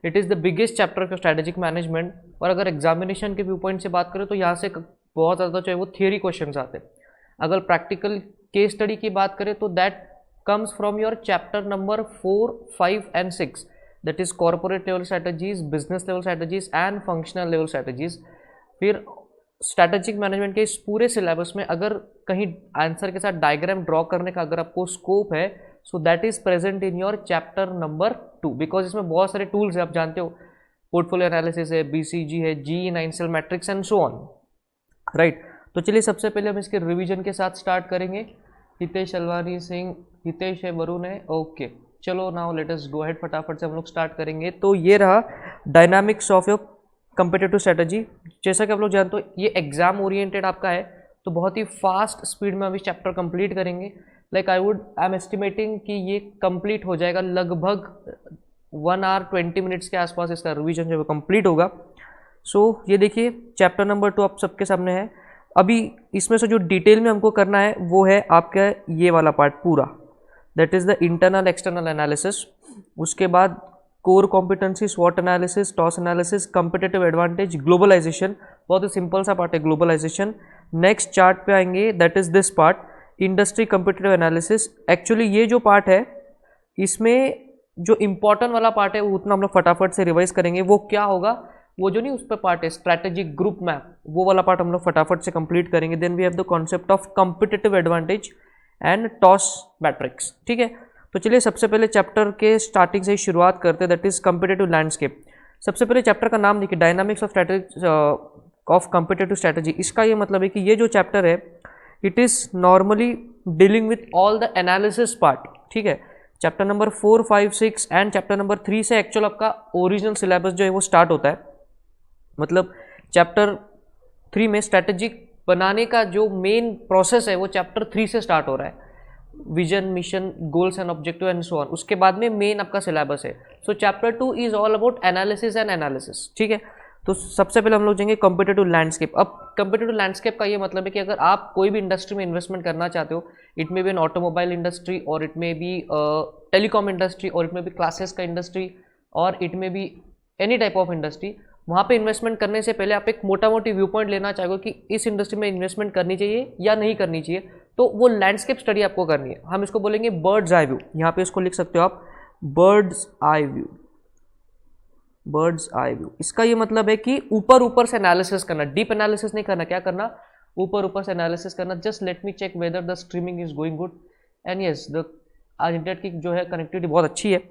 It is the biggest chapter of strategic management. और अगर examination के व्यू पॉइंट से बात करें तो यहाँ से बहुत ज़्यादा जो है वो थियरी क्वेश्चंस आते हैं। अगर प्रैक्टिकल केस स्टडी की बात करें तो that comes from your chapter number 4, 5 and 6, that is corporate level strategies, business level strategies and functional level strategies। फिर स्ट्रैटेजिक मैनेजमेंट के इस पूरे सिलेबस में अगर कहीं आंसर के साथ डायग्राम ड्रॉ करने का अगर आपको स्कोप है, so that is present in your chapter number 2, because इसमें बहुत सारे टूल्स है, आप जानते हो, पोर्टफोलियो एनालिसिस है, BCG है, GE 9 cell matrix and so on, right. तो चलिए सबसे पहले हम इसके रिवीजन के साथ स्टार्ट करेंगे। हितेश अलवानी सिंह, हितेश है, वरुण है, ओके। चलो now let us go ahead, फटाफट से हम लोग स्टार्ट करेंगे। तो ये रहा dynamics of your competitive strategy. जैसा कि आप लोग जानते हो ये एग्जाम ओरिएंटेड आपका है, तो बहुत ही फास्ट स्पीड में हम इस चैप्टर कंप्लीट करेंगे। लाइक आई एम एस्टिमेटिंग कि ये कंप्लीट हो जाएगा लगभग 1 आवर 20 मिनट्स के आसपास इसका रिवीजन जो है कंप्लीट होगा। सो ये देखिए चैप्टर नंबर 2 आप सबके सामने है। अभी इसमें से जो डिटेल में हमको करना है वो है आपका ये वाला पार्ट पूरा, that is the internal external analysis. उसके बाद कोर कॉम्पिटेंसी, स्वॉट analysis, TOWS analysis, competitive advantage, globalisation, बहुत ही सिंपल सा पार्ट है ग्लोबलाइजेशन। नेक्स्ट चार्ट पे आएंगे, that is this part, industry competitive analysis. Actually ये जो पार्ट है इसमें जो इम्पोर्टेंट वाला पार्ट है वो उतना हम लोग फटाफट से रिवाइज करेंगे। वो क्या होगा, वो जो नहीं उस पर पार्ट है स्ट्रैटेजिक ग्रुप मैप, वो वाला पार्ट हम लोग फटाफट से कंप्लीट करेंगे। Then we have the concept of competitive advantage and TOWS matrix, ठीक है। तो चलिए सबसे पहले चैप्टर के स्टार्टिंग से ही शुरुआत करते हैं, दैट इज कॉम्पिटिटिव लैंडस्केप। सबसे पहले चैप्टर का नाम देखिए, dynamics of strategy of competitive strategy. इसका ये मतलब है कि ये जो चैप्टर है it is normally dealing with all the analysis part, ठीक है। Chapter number 4, 5, 6 and chapter number 3 से एक्चुअल आपका ओरिजिनल सिलेबस जो है वो स्टार्ट होता है। मतलब चैप्टर 3 में स्ट्रैटेजिक बनाने का जो मेन प्रोसेस है वो चैप्टर 3 से स्टार्ट हो रहा है, vision, mission, goals and objective and so on. उसके बाद में मेन आपका सिलेबस है। सो chapter 2 is all about analysis and analysis, ठीक है। तो सबसे पहले हम लोग जाएंगे कॉम्पिटिटिव लैंडस्केप। अब कॉम्पिटिटिव लैंडस्केप का ये मतलब है कि अगर आप कोई भी इंडस्ट्री में इन्वेस्टमेंट करना चाहते हो, it may be an automobile industry और it may be telecom industry और इट मे बी क्लासेस का इंडस्ट्री और it may be any type of industry, वहाँ पे इन्वेस्टमेंट करने से पहले आप एक मोटा मोटी व्यू पॉइंट लेना चाहोगे कि इस इंडस्ट्री में इन्वेस्टमेंट करनी चाहिए या नहीं करनी चाहिए, तो वो लैंडस्केप स्टडी आपको करनी है। हम इसको बोलेंगे बर्ड्स आई व्यू। यहाँ पे इसको लिख सकते हो आप, birds eye view, birds eye view. इसका ये मतलब है कि ऊपर ऊपर से एनालिसिस करना, डीप एनालिसिस नहीं करना। क्या करना, ऊपर ऊपर से एनालिसिस करना। Just let me check whether the streaming is going good and yes, the आज इंटरनेट की जो है कनेक्टिविटी बहुत अच्छी है।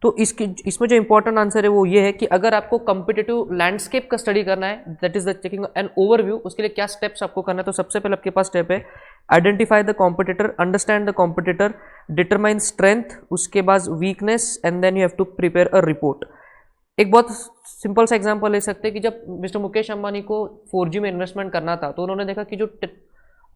तो इसमें जो इंपॉर्टेंट आंसर है वो ये है कि अगर आपको कॉम्पिटिटिव लैंडस्केप का स्टडी करना है, that is the checking an overview, उसके लिए क्या स्टेप्स आपको करना है। तो सबसे पहले आपके पास स्टेप है identify the competitor, understand the competitor, determine strength, उसके बाद weakness and then you have to prepare a report. एक बहुत सिंपल सा एग्जांपल ले सकते हैं कि जब मिस्टर मुकेश अंबानी को 4G में इन्वेस्टमेंट करना था तो उन्होंने देखा कि जो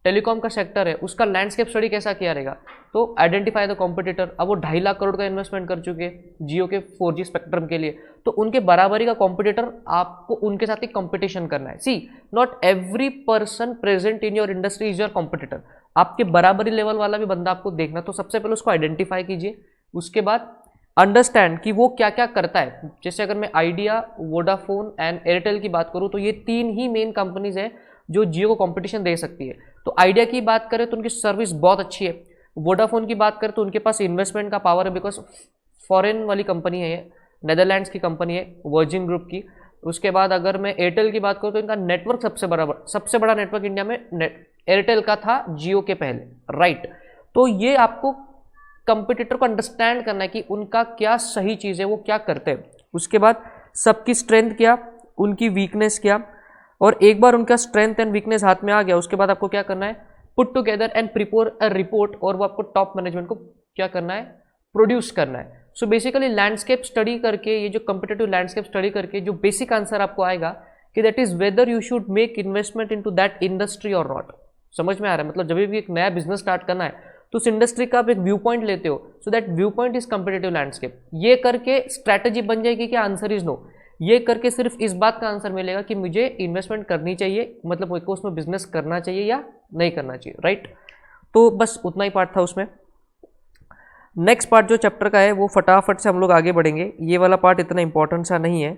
टेलीकॉम का सेक्टर है उसका लैंडस्केप स्टडी कैसा किया रहेगा। तो आइडेंटिफाई द कॉम्पिटिटर, अब वो 2.5 लाख करोड़ का इन्वेस्टमेंट कर चुके जियो के 4G स्पेक्ट्रम के लिए, तो उनके बराबरी का कॉम्पिटिटर आपको उनके साथ ही कंपटीशन करना है। See, not every person present in your industry is your competitor, आपके बराबरी लेवल वाला भी बंदा आपको देखना। तो सबसे पहले उसको आइडेंटिफाई कीजिए, उसके बाद अंडरस्टैंड कि वो क्या क्या करता है। जैसे अगर मैं आइडिया, वोडाफोन एंड एयरटेल की बात करूँ तो ये 3 ही मेन कंपनीज हैं जो जियो को कंपटीशन दे सकती है। तो आइडिया की बात करें तो उनकी सर्विस बहुत अच्छी है, वोडाफोन की बात करें तो उनके पास इन्वेस्टमेंट का पावर है, बिकॉज फॉरेन वाली कंपनी है, ये नेदरलैंड्स की कंपनी है, वर्जिन ग्रुप की। उसके बाद अगर मैं एयरटेल की बात करूँ तो इनका नेटवर्क सबसे बड़ा नेटवर्क इंडिया में एयरटेल का था जियो के पहले, राइट। तो ये आपको कंपटीटर को अंडरस्टैंड करना है कि उनका क्या सही चीज़ है, वो क्या करते हैं। उसके बाद सबकी स्ट्रेंथ क्या, उनकी वीकनेस क्या, और एक बार उनका स्ट्रेंथ एंड वीकनेस हाथ में आ गया उसके बाद आपको क्या करना है, put together and prepare a report, और वो आपको टॉप मैनेजमेंट को क्या करना है, प्रोड्यूस करना है। सो बेसिकली लैंडस्केप स्टडी करके, ये जो कॉम्पिटिटिव लैंडस्केप स्टडी करके जो बेसिक आंसर आपको आएगा कि that is whether you should make investment into that industry और नॉट। समझ में आ रहा है, मतलब जब भी एक नया बिजनेस स्टार्ट करना है तो उस इंडस्ट्री का आप एक व्यू पॉइंट लेते हो, so that view point is competitive landscape. ये करके स्ट्रैटेजी बन जाएगी कि आंसर इज नो। ये करके सिर्फ इस बात का आंसर मिलेगा कि मुझे इन्वेस्टमेंट करनी चाहिए, मतलब मेरे को उसमें बिजनेस करना चाहिए या नहीं करना चाहिए, राइट। तो बस उतना ही पार्ट था उसमें। नेक्स्ट पार्ट जो चैप्टर का है वो फटाफट से हम लोग आगे बढ़ेंगे, ये वाला पार्ट इतना इंपॉर्टेंट सा नहीं है।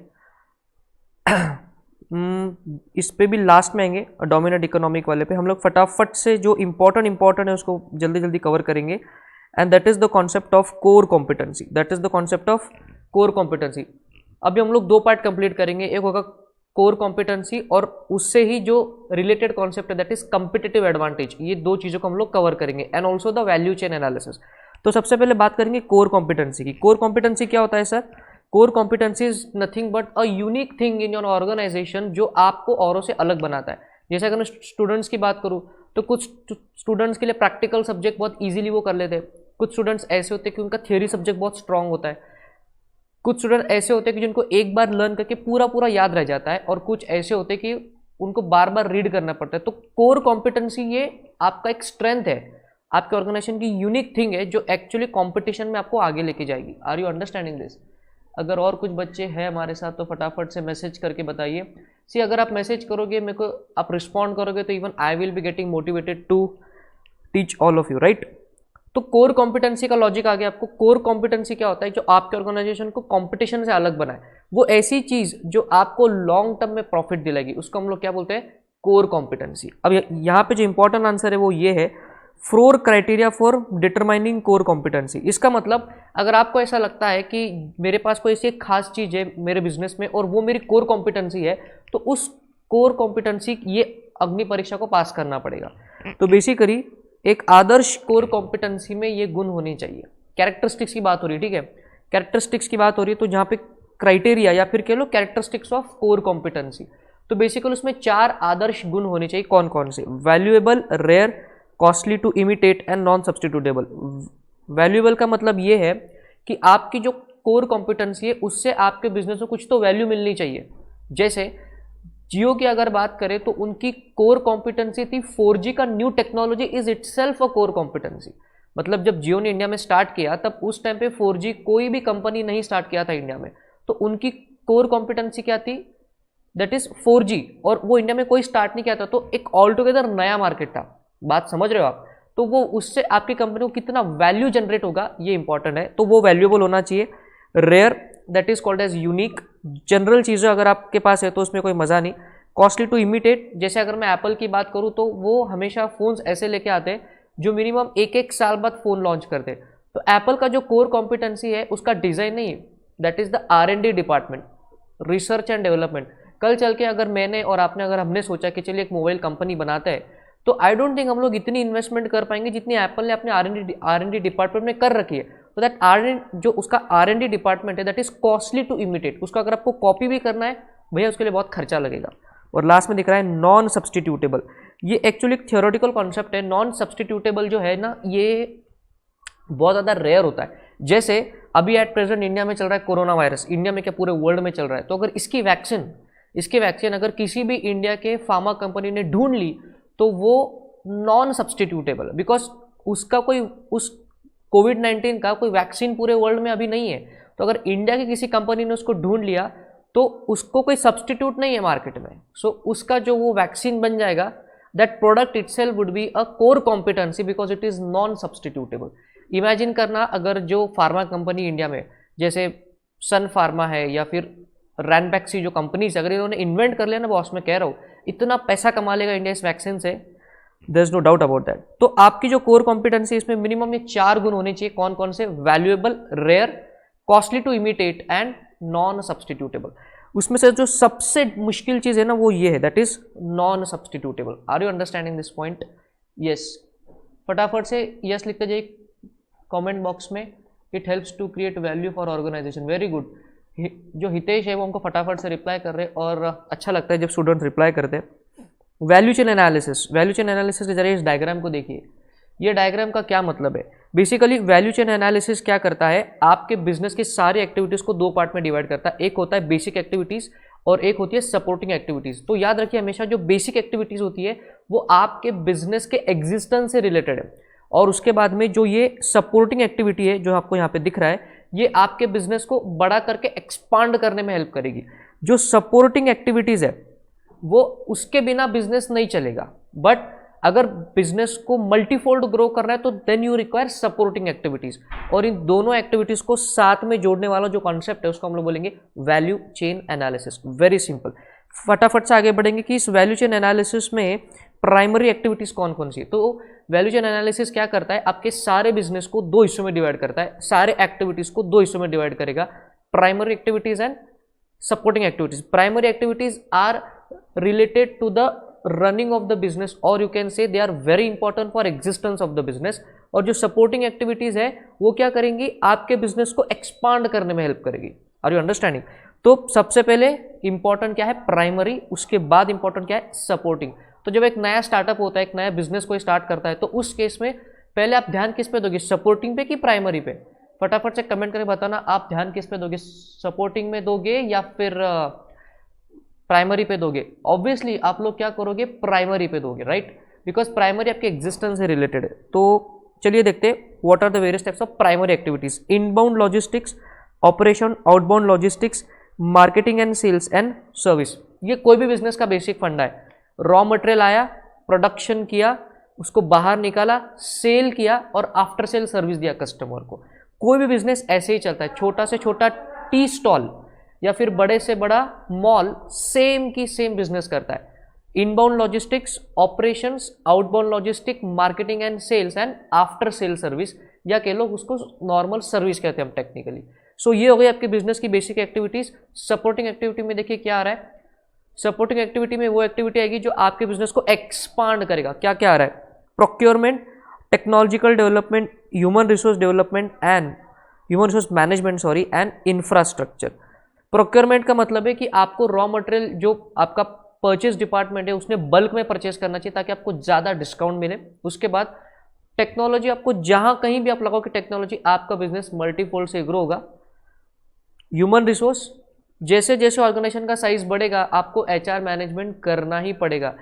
इस पे भी लास्ट में आएंगे, डोमिनेंट इकोनॉमिक वाले पे हम लोग फटाफट से जो इंपॉर्टेंट है उसको जल्दी जल्दी कवर करेंगे। And that is the concept of core competency, that is the concept of core competency. अभी हम लोग दो पार्ट कंप्लीट करेंगे, एक होगा कोर कॉम्पिटेंसी और उससे ही जो रिलेटेड कॉन्सेप्ट है दैट इज कॉम्पिटिटिव एडवांटेज। ये दो चीज़ों को हम लोग कवर करेंगे and also the value chain analysis. तो सबसे पहले बात करेंगे कोर कॉम्पिटेंसी की। कोर कॉम्पिटेंसी क्या होता है sir? Core competency is nothing but a unique thing in your organization जो आपको औरों से अलग बनाता है। जैसे अगर मैं स्टूडेंट्स की बात करूँ तो कुछ स्टूडेंट्स के लिए प्रैक्टिकल सब्जेक्ट बहुत इजीली वो कर लेते हैं, कुछ स्टूडेंट्स ऐसे होते हैं कि उनका थियोरी सब्जेक्ट बहुत स्ट्रांग होता है, कुछ स्टूडेंट ऐसे होते हैं कि जिनको एक बार लर्न करके पूरा पूरा याद रह जाता है, और कुछ ऐसे होते हैं कि उनको बार बार रीड करना पड़ता है। तो कोर कॉम्पिटेंसी ये आपका एक स्ट्रेंथ है, आपके ऑर्गेनाइजेशन की यूनिक थिंग है जो एक्चुअली कंपटीशन में आपको आगे लेके जाएगी। Are you understanding this? अगर और कुछ बच्चे हैं हमारे साथ तो फटाफट से मैसेज करके बताइए। सी अगर आप मैसेज करोगे मेरे को, आप रिस्पॉन्ड करोगे तो even I will be getting motivated to teach all of you, right? तो कोर कॉम्पिटेंसी का लॉजिक आ गया आपको। कोर कॉम्पिटेंसी क्या होता है? जो आपके ऑर्गेनाइजेशन को कंपटीशन से अलग बनाए, वो ऐसी चीज जो आपको लॉन्ग टर्म में प्रॉफिट दिलाएगी, उसको हम लोग क्या बोलते हैं? Core competency. अब यहाँ पे जो इंपॉर्टेंट आंसर है वो ये है, 4 criteria for determining core competency. इसका मतलब अगर आपको ऐसा लगता है कि मेरे पास कोई ऐसी खास चीज है मेरे बिजनेस में और वो मेरी कोर कॉम्पिटेंसी है, तो उस कोर कॉम्पिटेंसी ये अग्नि परीक्षा को पास करना पड़ेगा। तो बेसिकली एक आदर्श कोर कॉम्पिटेंसी में ये गुण होने चाहिए। कैरेक्टरिस्टिक्स की बात हो रही है, ठीक है? कैरेक्टरिस्टिक्स की बात हो रही है, तो जहाँ पे क्राइटेरिया या फिर कह लो कैरेक्टरिस्टिक्स ऑफ कोर कॉम्पिटेंसी, तो बेसिकली उसमें 4 आदर्श गुण होने चाहिए। कौन कौन से? Valuable, rare, costly to imitate and non substitutable. Valuable का मतलब ये है कि आपकी जो कोर कॉम्पिटेंसी है उससे आपके बिजनेस को कुछ तो वैल्यू मिलनी चाहिए। जैसे जियो की अगर बात करें तो उनकी कोर कॉम्पिटेंसी थी 4G का new technology is itself a core competency. मतलब जब जियो ने इंडिया में स्टार्ट किया तब उस टाइम पे 4G कोई भी कंपनी नहीं स्टार्ट किया था इंडिया में, तो उनकी कोर कॉम्पिटेंसी क्या थी? दैट इज 4G, और वो इंडिया में कोई स्टार्ट नहीं किया था, तो एक ऑल टुगेदर नया मार्केट था। बात समझ रहे हो आप? तो वो उससे आपकी कंपनी को कितना वैल्यू जनरेट होगा ये इंपॉर्टेंट है, तो वो वैल्यूएबल होना चाहिए। Rare, that is called as unique, general चीज़ें अगर आपके पास है तो उसमें कोई मज़ा नहीं। कॉस्टली टू इमिटेट, जैसे अगर मैं एप्पल की बात करूँ तो वो हमेशा फ़ोन्स ऐसे लेके आते हैं जो मिनिमम 1-1 साल बाद फ़ोन लॉन्च करते हैं। तो एप्पल का जो कोर कॉम्पिटेंसी है उसका डिज़ाइन नहीं, that is the R&D department, research and development. कल चल के अगर मैंने और आपने अगर हमने सोचा कि चलिए एक मोबाइल कंपनी बनाते हैं, तो आई डोंट थिंक हम लोग इतनी इन्वेस्टमेंट कर पाएंगे जितनी एप्पल ने अपने R&D डिपार्टमेंट में कर रखी है। तो दैट जो उसका R&D डिपार्टमेंट है that is costly to imitate. उसका अगर आपको कॉपी भी करना है भैया उसके लिए बहुत खर्चा लगेगा। और लास्ट में दिख रहा है नॉन सब्सटीट्यूटेबल। ये एक्चुअली एक थियोरेटिकल कॉन्सेप्ट है। नॉन सब्सटीट्यूटेबल जो है ना, ये बहुत ज़्यादा रेयर होता है। जैसे अभी एट प्रेजेंट इंडिया में चल रहा है कोरोना वायरस, इंडिया में क्या पूरे वर्ल्ड में चल रहा है, तो अगर इसकी वैक्सीन अगर किसी भी इंडिया के फार्मा कंपनी ने ढूंढ ली तो वो नॉन सब्सटीट्यूटेबल, बिकॉज उसका कोई उस कोविड-19 का कोई वैक्सीन पूरे वर्ल्ड में अभी नहीं है। तो अगर इंडिया की किसी कंपनी ने उसको ढूंढ लिया तो उसको कोई सब्सटीट्यूट नहीं है मार्केट में। सो उसका जो वो वैक्सीन बन जाएगा, that product itself would be a core competency because it is non substitutable. Imagine करना अगर जो फार्मा कंपनी इंडिया में जैसे सन फार्मा है या फिर रैनबैक्सी जो कंपनीज, अगर इन्होंने इन्वेंट कर लिया ना बॉस, मैं कह रहा हूँ इतना पैसा कमा लेगा इंडिया इस वैक्सीन से, there is no doubt about that. तो आपकी जो कोर कॉम्पिटेंसी इसमें मिनिमम ये 4 गुण होने चाहिए। कौन कौन से? Valuable, rare, costly to imitate and non substitutable. उसमें से जो सबसे मुश्किल चीज़ है ना वो ये है, that is non substitutable. Are you understanding this point? Yes, फटाफट से यस लिखते जाइए कमेंट बॉक्स में। It helps to create value for organization. Very good. जो हितेश है वो हमको फटाफट से रिप्लाई कर रहे हैं और अच्छा लगता है जब स्टूडेंट रिप्लाई करते हैं। Value chain analysis, value chain analysis के जरिए इस डायग्राम को देखिए। ये डायग्राम का क्या मतलब है? बेसिकली वैल्यू चेन एनालिसिस क्या करता है, आपके बिजनेस की सारी एक्टिविटीज़ को 2 पार्ट में डिवाइड करता है। एक होता है बेसिक एक्टिविटीज़ और एक होती है सपोर्टिंग एक्टिविटीज़। तो याद रखिए हमेशा जो बेसिक एक्टिविटीज़ होती है वो आपके बिजनेस के एग्जिस्टेंस से रिलेटेड है, और उसके बाद में जो ये सपोर्टिंग एक्टिविटी है जो आपको यहाँ पे दिख रहा है, ये आपके बिजनेस को बड़ा करके एक्सपांड करने में हेल्प करेगी। जो सपोर्टिंग एक्टिविटीज़ है वो उसके बिना बिजनेस नहीं चलेगा, बट अगर बिजनेस को मल्टीफोल्ड ग्रो करना है तो then you require supporting activities, और इन दोनों एक्टिविटीज को साथ में जोड़ने वाला जो कॉन्सेप्ट है उसको हम लोग बोलेंगे value chain analysis. Very simple. फटाफट से आगे बढ़ेंगे कि इस वैल्यू चेन एनालिसिस में प्राइमरी एक्टिविटीज कौन कौन सी है। तो वैल्यू चेन एनालिसिस क्या करता है, आपके सारे बिजनेस को दो हिस्सों में डिवाइड करता है, सारे एक्टिविटीज को दो हिस्सों में डिवाइड करेगा, primary activities and supporting activities. Primary activities are related to the running of the business, or you can say they are very important for existence of the business। और जो supporting activities है वो क्या करेंगी, आपके business को expand करने में help करेगी। Are you understanding? तो सबसे पहले important क्या है, primary, उसके बाद important क्या है, supporting। तो जब एक नया स्टार्टअप होता है, एक नया बिजनेस कोई स्टार्ट करता है, तो उस केस में पहले आप ध्यान किस पे दोगे, सपोर्टिंग पे कि प्राइमरी पे? फटाफट से कमेंट करके बताना आप ध्यान किस पे दोगे, सपोर्टिंग में दोगे या फिर प्राइमरी पे दोगे। ऑब्वियसली आप लोग क्या करोगे, प्राइमरी पे दोगे, राइट, बिकॉज प्राइमरी आपके एग्जिस्टेंस से रिलेटेड है। तो चलिए देखते हैं what are the various types of primary activities. Inbound logistics, operation, outbound logistics, marketing and sales and service. ये कोई भी बिजनेस का बेसिक फंडा है। रॉ मटेरियल आया, प्रोडक्शन किया, उसको बाहर निकाला, सेल किया और आफ्टर सेल सर्विस दिया कस्टमर को। कोई भी बिजनेस ऐसे ही चलता है, छोटा से छोटा टी स्टॉल या फिर बड़े से बड़ा मॉल सेम की सेम बिजनेस करता है। Inbound logistics, operations, outbound logistic, marketing and sales and after sale service, या कह लो उसको नॉर्मल सर्विस कहते हैं हम टेक्निकली। सो ये हो गई आपके बिजनेस की बेसिक एक्टिविटीज। सपोर्टिंग एक्टिविटी में देखिए क्या आ रहा है, सपोर्टिंग एक्टिविटी में वो एक्टिविटी आएगी जो आपके बिजनेस को एक्सपांड करेगा। क्या क्या आ रहा है, procurement, technological development, human resource development and human resource management and infrastructure. Procurement का मतलब है कि आपको रॉ मटेरियल जो आपका परचेज डिपार्टमेंट है उसने बल्क में परचेज करना चाहिए ताकि आपको ज़्यादा डिस्काउंट मिले। उसके बाद टेक्नोलॉजी, आपको जहां कहीं भी आप लगाओगे टेक्नोलॉजी, आपका बिजनेस मल्टीफोल्ड से ग्रो होगा। ह्यूमन रिसोर्स, जैसे जैसे ऑर्गेनाइजेशन का साइज बढ़ेगा आपको एचआर मैनेजमेंट करना ही पड़ेगा।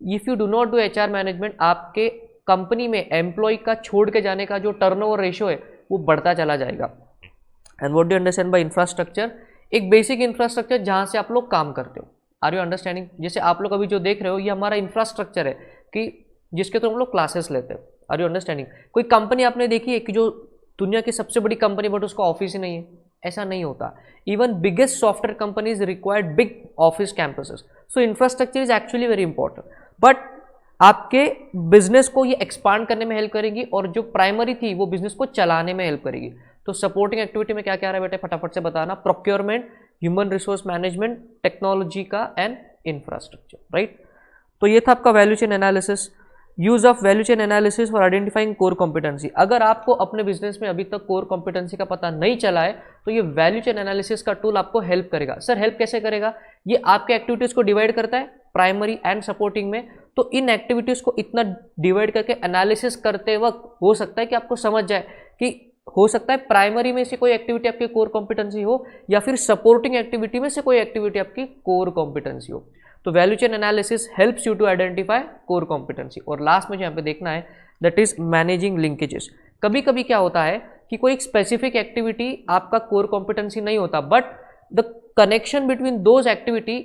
If you do not do HR management, आपके कंपनी में एम्प्लॉय का छोड़ के जाने का जो टर्नओवर रेशियो है वो बढ़ता चला जाएगा। And what do understand by infrastructure, एक बेसिक इंफ्रास्ट्रक्चर जहां से आप लोग काम करते हो। Are you understanding? जैसे आप लोग अभी जो देख रहे हो ये हमारा इंफ्रास्ट्रक्चर है कि जिसके थ्रू हम लोग क्लासेस लेते हैं। Are you understanding? कोई कंपनी आपने देखी है कि जो दुनिया की सबसे बड़ी कंपनी बट उसका ऑफिस ही नहीं है, ऐसा नहीं होता। Even biggest software companies required big office campuses. So infrastructure is actually very important, but आपके बिजनेस को ये एक्सपांड करने में हेल्प करेगी और जो प्राइमरी थी वो बिजनेस को चलाने में हेल्प करेगी। तो सपोर्टिंग एक्टिविटी में क्या क्या आ रहा है बेटे, फटाफट से बताना। Procurement, human resource management, technology का एंड इंफ्रास्ट्रक्चर, राइट। तो ये था आपका value chain analysis. Use of value chain analysis for identifying core competency. अगर आपको अपने बिजनेस में अभी तक कोर कॉम्पिटेंसी का पता नहीं चला है तो ये वैल्यू चेन एनालिसिस का टूल आपको हेल्प करेगा। सर हेल्प कैसे करेगा? ये आपके एक्टिविटीज को डिवाइड करता है प्राइमरी एंड सपोर्टिंग में। तो इन एक्टिविटीज को इतना डिवाइड करके एनालिसिस करते वक्त हो सकता है कि आपको समझ जाए कि हो सकता है प्राइमरी में से कोई एक्टिविटी आपकी कोर कॉम्पिटेंसी हो या फिर सपोर्टिंग एक्टिविटी में से कोई एक्टिविटी आपकी कोर कॉम्पिटेंसी हो। तो value chain analysis helps you to identify core competency. और लास्ट में जो यहाँ पे देखना है दैट इज मैनेजिंग लिंकेजेस। कभी कभी क्या होता है कि कोई एक स्पेसिफिक एक्टिविटी आपका कोर कॉम्पिटेंसी नहीं होता, but the connection between those activity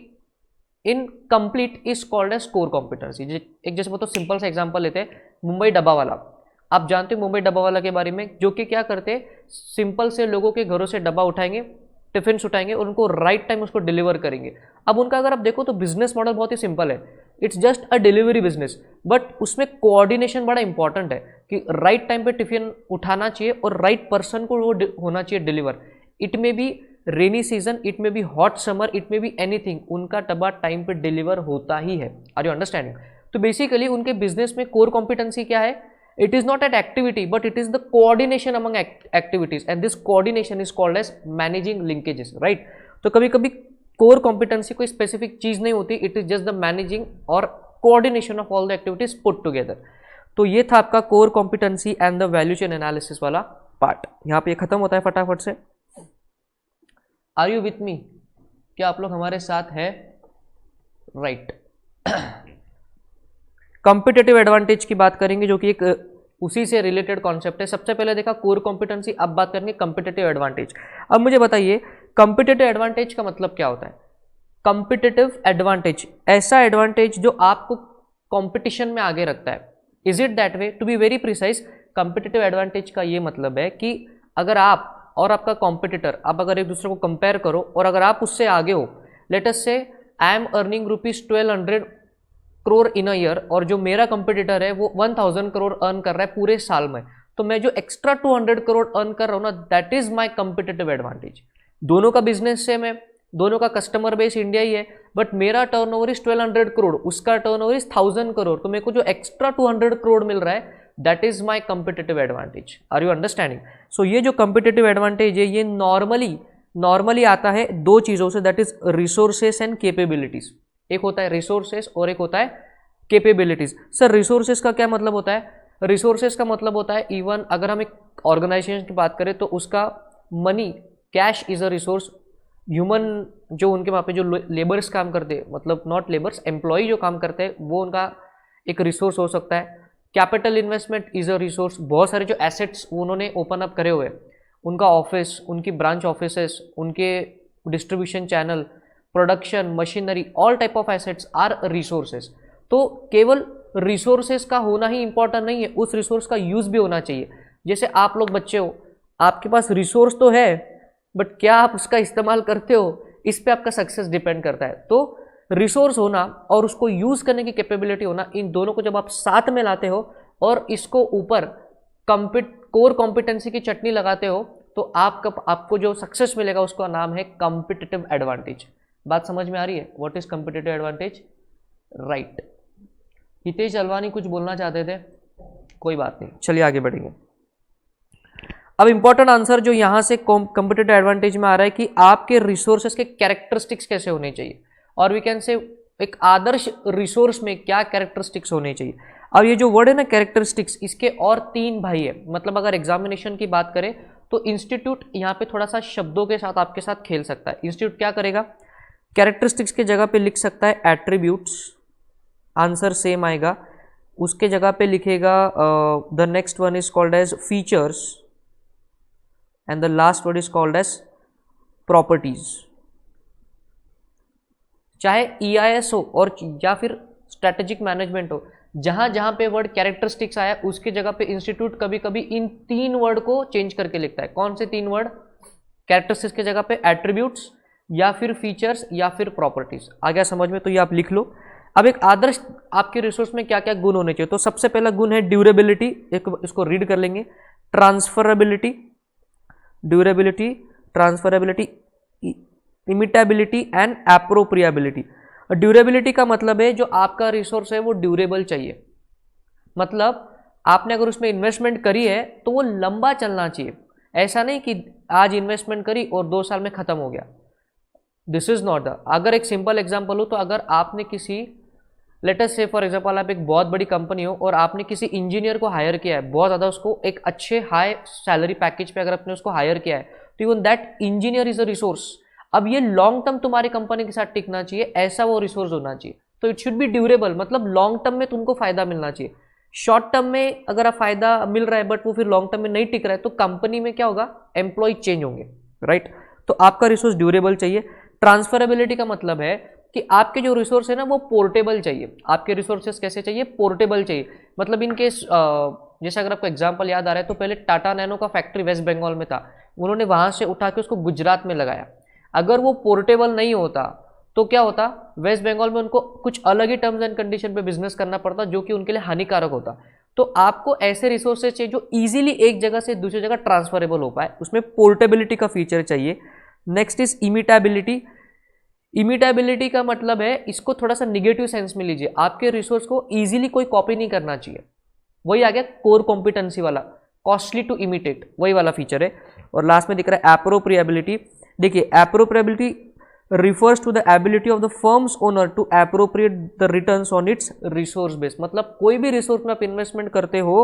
in complete is called as core competency. एक जैसे बहुत सिंपल सा एग्जांपल लेते हैं, मुंबई डब्बा वाला। आप जानते हो मुंबई डब्बा वाला के बारे में, जो कि क्या करते हैं, सिंपल से लोगों के घरों से डब्बा उठाएंगे, टिफिन उठाएंगे और उनको राइट टाइम उसको डिलीवर करेंगे। अब उनका अगर आप देखो तो बिजनेस मॉडल बहुत ही सिंपल है, it's just a delivery business, but उसमें कोऑर्डिनेशन बड़ा इंपॉर्टेंट है कि राइट टाइम पे टिफिन उठाना चाहिए और राइट पर्सन को वो होना चाहिए डिलीवर। इट में भी रेनी सीजन, इट में भी हॉट समर, इट में भी एनीथिंग, उनका डब्बा टाइम पे डिलीवर होता ही है। Are you understanding? तो बेसिकली उनके बिजनेस में कोर कॉम्पिटेंसी क्या है? It is not an activity, but it is the coordination among activities, and this coordination is called as managing linkages, right? तो कभी कभी core competency कोई specific चीज नहीं होती, it is just the managing और coordination of all the activities put together. तो ये था आपका core competency and the value chain analysis वाला पार्ट। यहाँ पे खत्म होता है फटाफट से। Are you with me? क्या आप लोग हमारे साथ है? Right. कॉम्पिटेटिव एडवांटेज की बात करेंगे जो कि एक उसी से रिलेटेड कॉन्सेप्ट है। सबसे पहले देखा कोर कॉम्पिटेंसी, अब बात करेंगे कॉम्पिटेटिव एडवांटेज। अब मुझे बताइए कॉम्पिटेटिव एडवांटेज का मतलब क्या होता है? कॉम्पिटेटिव एडवांटेज ऐसा एडवांटेज जो आपको कंपटीशन में आगे रखता है। Is it that way? To be very precise, competitive advantage का ये मतलब है कि अगर आप और आपका कॉम्पिटिटर, आप अगर एक दूसरे को कंपेयर करो और अगर आप उससे आगे हो, लेट अस से I am earning ₹1200 crore in a year और जो मेरा कंपिटिटर है वो 1000 करोड़ अर्न कर रहा है पूरे साल में, तो मैं जो एक्स्ट्रा 200 करोड़ अर्न कर रहा हूँ ना, that is my competitive advantage. दोनों का बिजनेस सेम है, दोनों का कस्टमर बेस इंडिया ही है, बट मेरा टर्नओवर इज 1200 करोड़, उसका टर्नओवर इज 1000 करोड़, तो मेरे को जो एक्स्ट्रा 200 करोड़ मिल रहा है, that is my competitive advantage. Are you understanding? So ये जो कंपिटिटिव एडवांटेज है ये नॉर्मली आता है दो चीजों से, that is resources and capabilities. एक होता है रिसोर्सेस और एक होता है कैपेबिलिटीज। सर रिसोर्सेस का क्या मतलब होता है? रिसोर्सेस का मतलब होता है, इवन अगर हम एक ऑर्गेनाइजेशन की बात करें तो उसका money, cash is a resource. Human जो उनके वहाँ पे जो लेबर्स काम करते हैं, मतलब नॉट लेबर्स, एम्प्लॉय जो काम करते हैं, वो उनका एक रिसोर्स हो सकता है। Capital investment is a resource. बहुत सारे जो एसेट्स उन्होंने ओपन अप करे हुए, उनका ऑफिस, उनकी ब्रांच ऑफिसेस, उनके distribution channel, production, machinery, all type of assets are resources. तो केवल रिसोर्सेज का होना ही इंपॉर्टेंट नहीं है, उस रिसोर्स का यूज भी होना चाहिए। जैसे आप लोग बच्चे हो, आपके पास रिसोर्स तो है, बट क्या आप उसका इस्तेमाल करते हो, इस पे आपका सक्सेस डिपेंड करता है। तो रिसोर्स होना और उसको यूज करने की कैपेबिलिटी होना, इन दोनों को जब आप साथ में लाते हो और इसको ऊपर कोर कॉम्पिटेंसी की चटनी लगाते हो, तो आपको जो सक्सेस मिलेगा उसका नाम है कॉम्पिटिटिव एडवांटेज। बात समझ में आ रही है? What is competitive advantage? Right. Hitesh Alwani कुछ बोलना चाहते थे, कोई बात नहीं, चलिए आगे बढ़ेंगे। अब इंपॉर्टेंट आंसर जो यहां से कॉम्पिटिटिव एडवांटेज में आ रहा है कि आपके रिसोर्सेस के कैरेक्टरिस्टिक्स कैसे होने चाहिए, और वी कैन से एक आदर्श रिसोर्स में क्या कैरेक्टरिस्टिक्स होने चाहिए। अब ये जो वर्ड है ना कैरेक्टरिस्टिक्स, इसके और 3 भाई है। मतलब अगर एग्जामिनेशन की बात करें तो इंस्टीट्यूट यहाँ पे थोड़ा सा शब्दों के साथ आपके साथ खेल सकता है। इंस्टीट्यूट क्या करेगा, कैरेक्टरिस्टिक्स के जगह पे लिख सकता है एट्रीब्यूट्स, आंसर सेम आएगा। उसके जगह पे लिखेगा the next one is called as features and the last word is called as properties. चाहे EIS हो और या फिर स्ट्रेटेजिक मैनेजमेंट हो, जहां जहां पे वर्ड कैरेक्टरिस्टिक्स आया उसकी जगह पे इंस्टीट्यूट कभी कभी इन 3 वर्ड को चेंज करके लिखता है। कौन से 3 वर्ड? कैरेक्टरिस्टिक्स की जगह पे एट्रीब्यूट्स या फिर फीचर्स या फिर प्रॉपर्टीज। आ गया समझ में? तो ये आप लिख लो। अब एक आदर्श आपके रिसोर्स में क्या क्या गुण होने चाहिए, तो सबसे पहला गुण है ड्यूरेबिलिटी। इसको रीड कर लेंगे, transferability, durability, transferability, imitability and appropriability. Durability का मतलब है जो आपका रिसोर्स है वो ड्यूरेबल चाहिए, मतलब आपने अगर उसमें इन्वेस्टमेंट करी है तो वो लंबा चलना चाहिए। ऐसा नहीं कि आज इन्वेस्टमेंट करी और 2 साल में खत्म हो गया, दिस इज नॉट द। अगर एक सिंपल एग्जांपल हो तो अगर आपने किसी, लेट अस से फॉर एग्जांपल आप एक बहुत बड़ी कंपनी हो और आपने किसी इंजीनियर को हायर किया है, बहुत ज़्यादा उसको एक अच्छे हाई सैलरी पैकेज पे अगर आपने उसको हायर किया है, तो even that engineer is a resource. अब ये लॉन्ग टर्म तुम्हारी कंपनी के साथ टिकना चाहिए, ऐसा वो रिसोर्स होना चाहिए। तो इट शुड बी ड्यूरेबल, मतलब लॉन्ग टर्म में तुमको फायदा मिलना चाहिए। शॉर्ट टर्म में अगर आप फायदा मिल रहा है बट वो फिर लॉन्ग टर्म में नहीं टिक रहा है, तो कंपनी में क्या होगा, एम्प्लॉय चेंज होंगे, राइट। तो आपका रिसोर्स ड्यूरेबल चाहिए। ट्रांसफरेबिलिटी का मतलब है कि आपके जो रिसोर्स है ना वो पोर्टेबल चाहिए। आपके रिसोर्सेस कैसे चाहिए? पोर्टेबल चाहिए। मतलब इन केस जैसे अगर आपको एग्जांपल याद आ रहा है तो पहले टाटा नैनो का फैक्ट्री वेस्ट बंगाल में था, उन्होंने वहां से उठा के उसको गुजरात में लगाया। अगर वो पोर्टेबल नहीं होता तो क्या होता, वेस्ट बंगाल में उनको कुछ अलग ही टर्म्स एंड कंडीशन पे बिजनेस करना पड़ता जो कि उनके लिए हानिकारक होता। तो आपको ऐसे रिसोर्सेज चाहिए जो इजीली एक जगह से दूसरी जगह ट्रांसफरेबल हो पाए, उसमें पोर्टेबिलिटी का फीचर चाहिए। Next is इमिटेबिलिटी। इमिटेबिलिटी का मतलब है, इसको थोड़ा सा निगेटिव सेंस में लीजिए, आपके रिसोर्स को इजीली कोई कॉपी नहीं करना चाहिए। वही आ गया कोर कॉम्पिटेंसी वाला, कॉस्टली टू इमिटेट, वही वाला फीचर है। और लास्ट में दिख रहा है एप्रोप्रिएबिलिटी। देखिए एप्रोप्रिएबिलिटी refers to the ability of the firm's owner to appropriate the returns on its resource base। मतलब कोई भी रिसोर्स में आप इन्वेस्टमेंट करते हो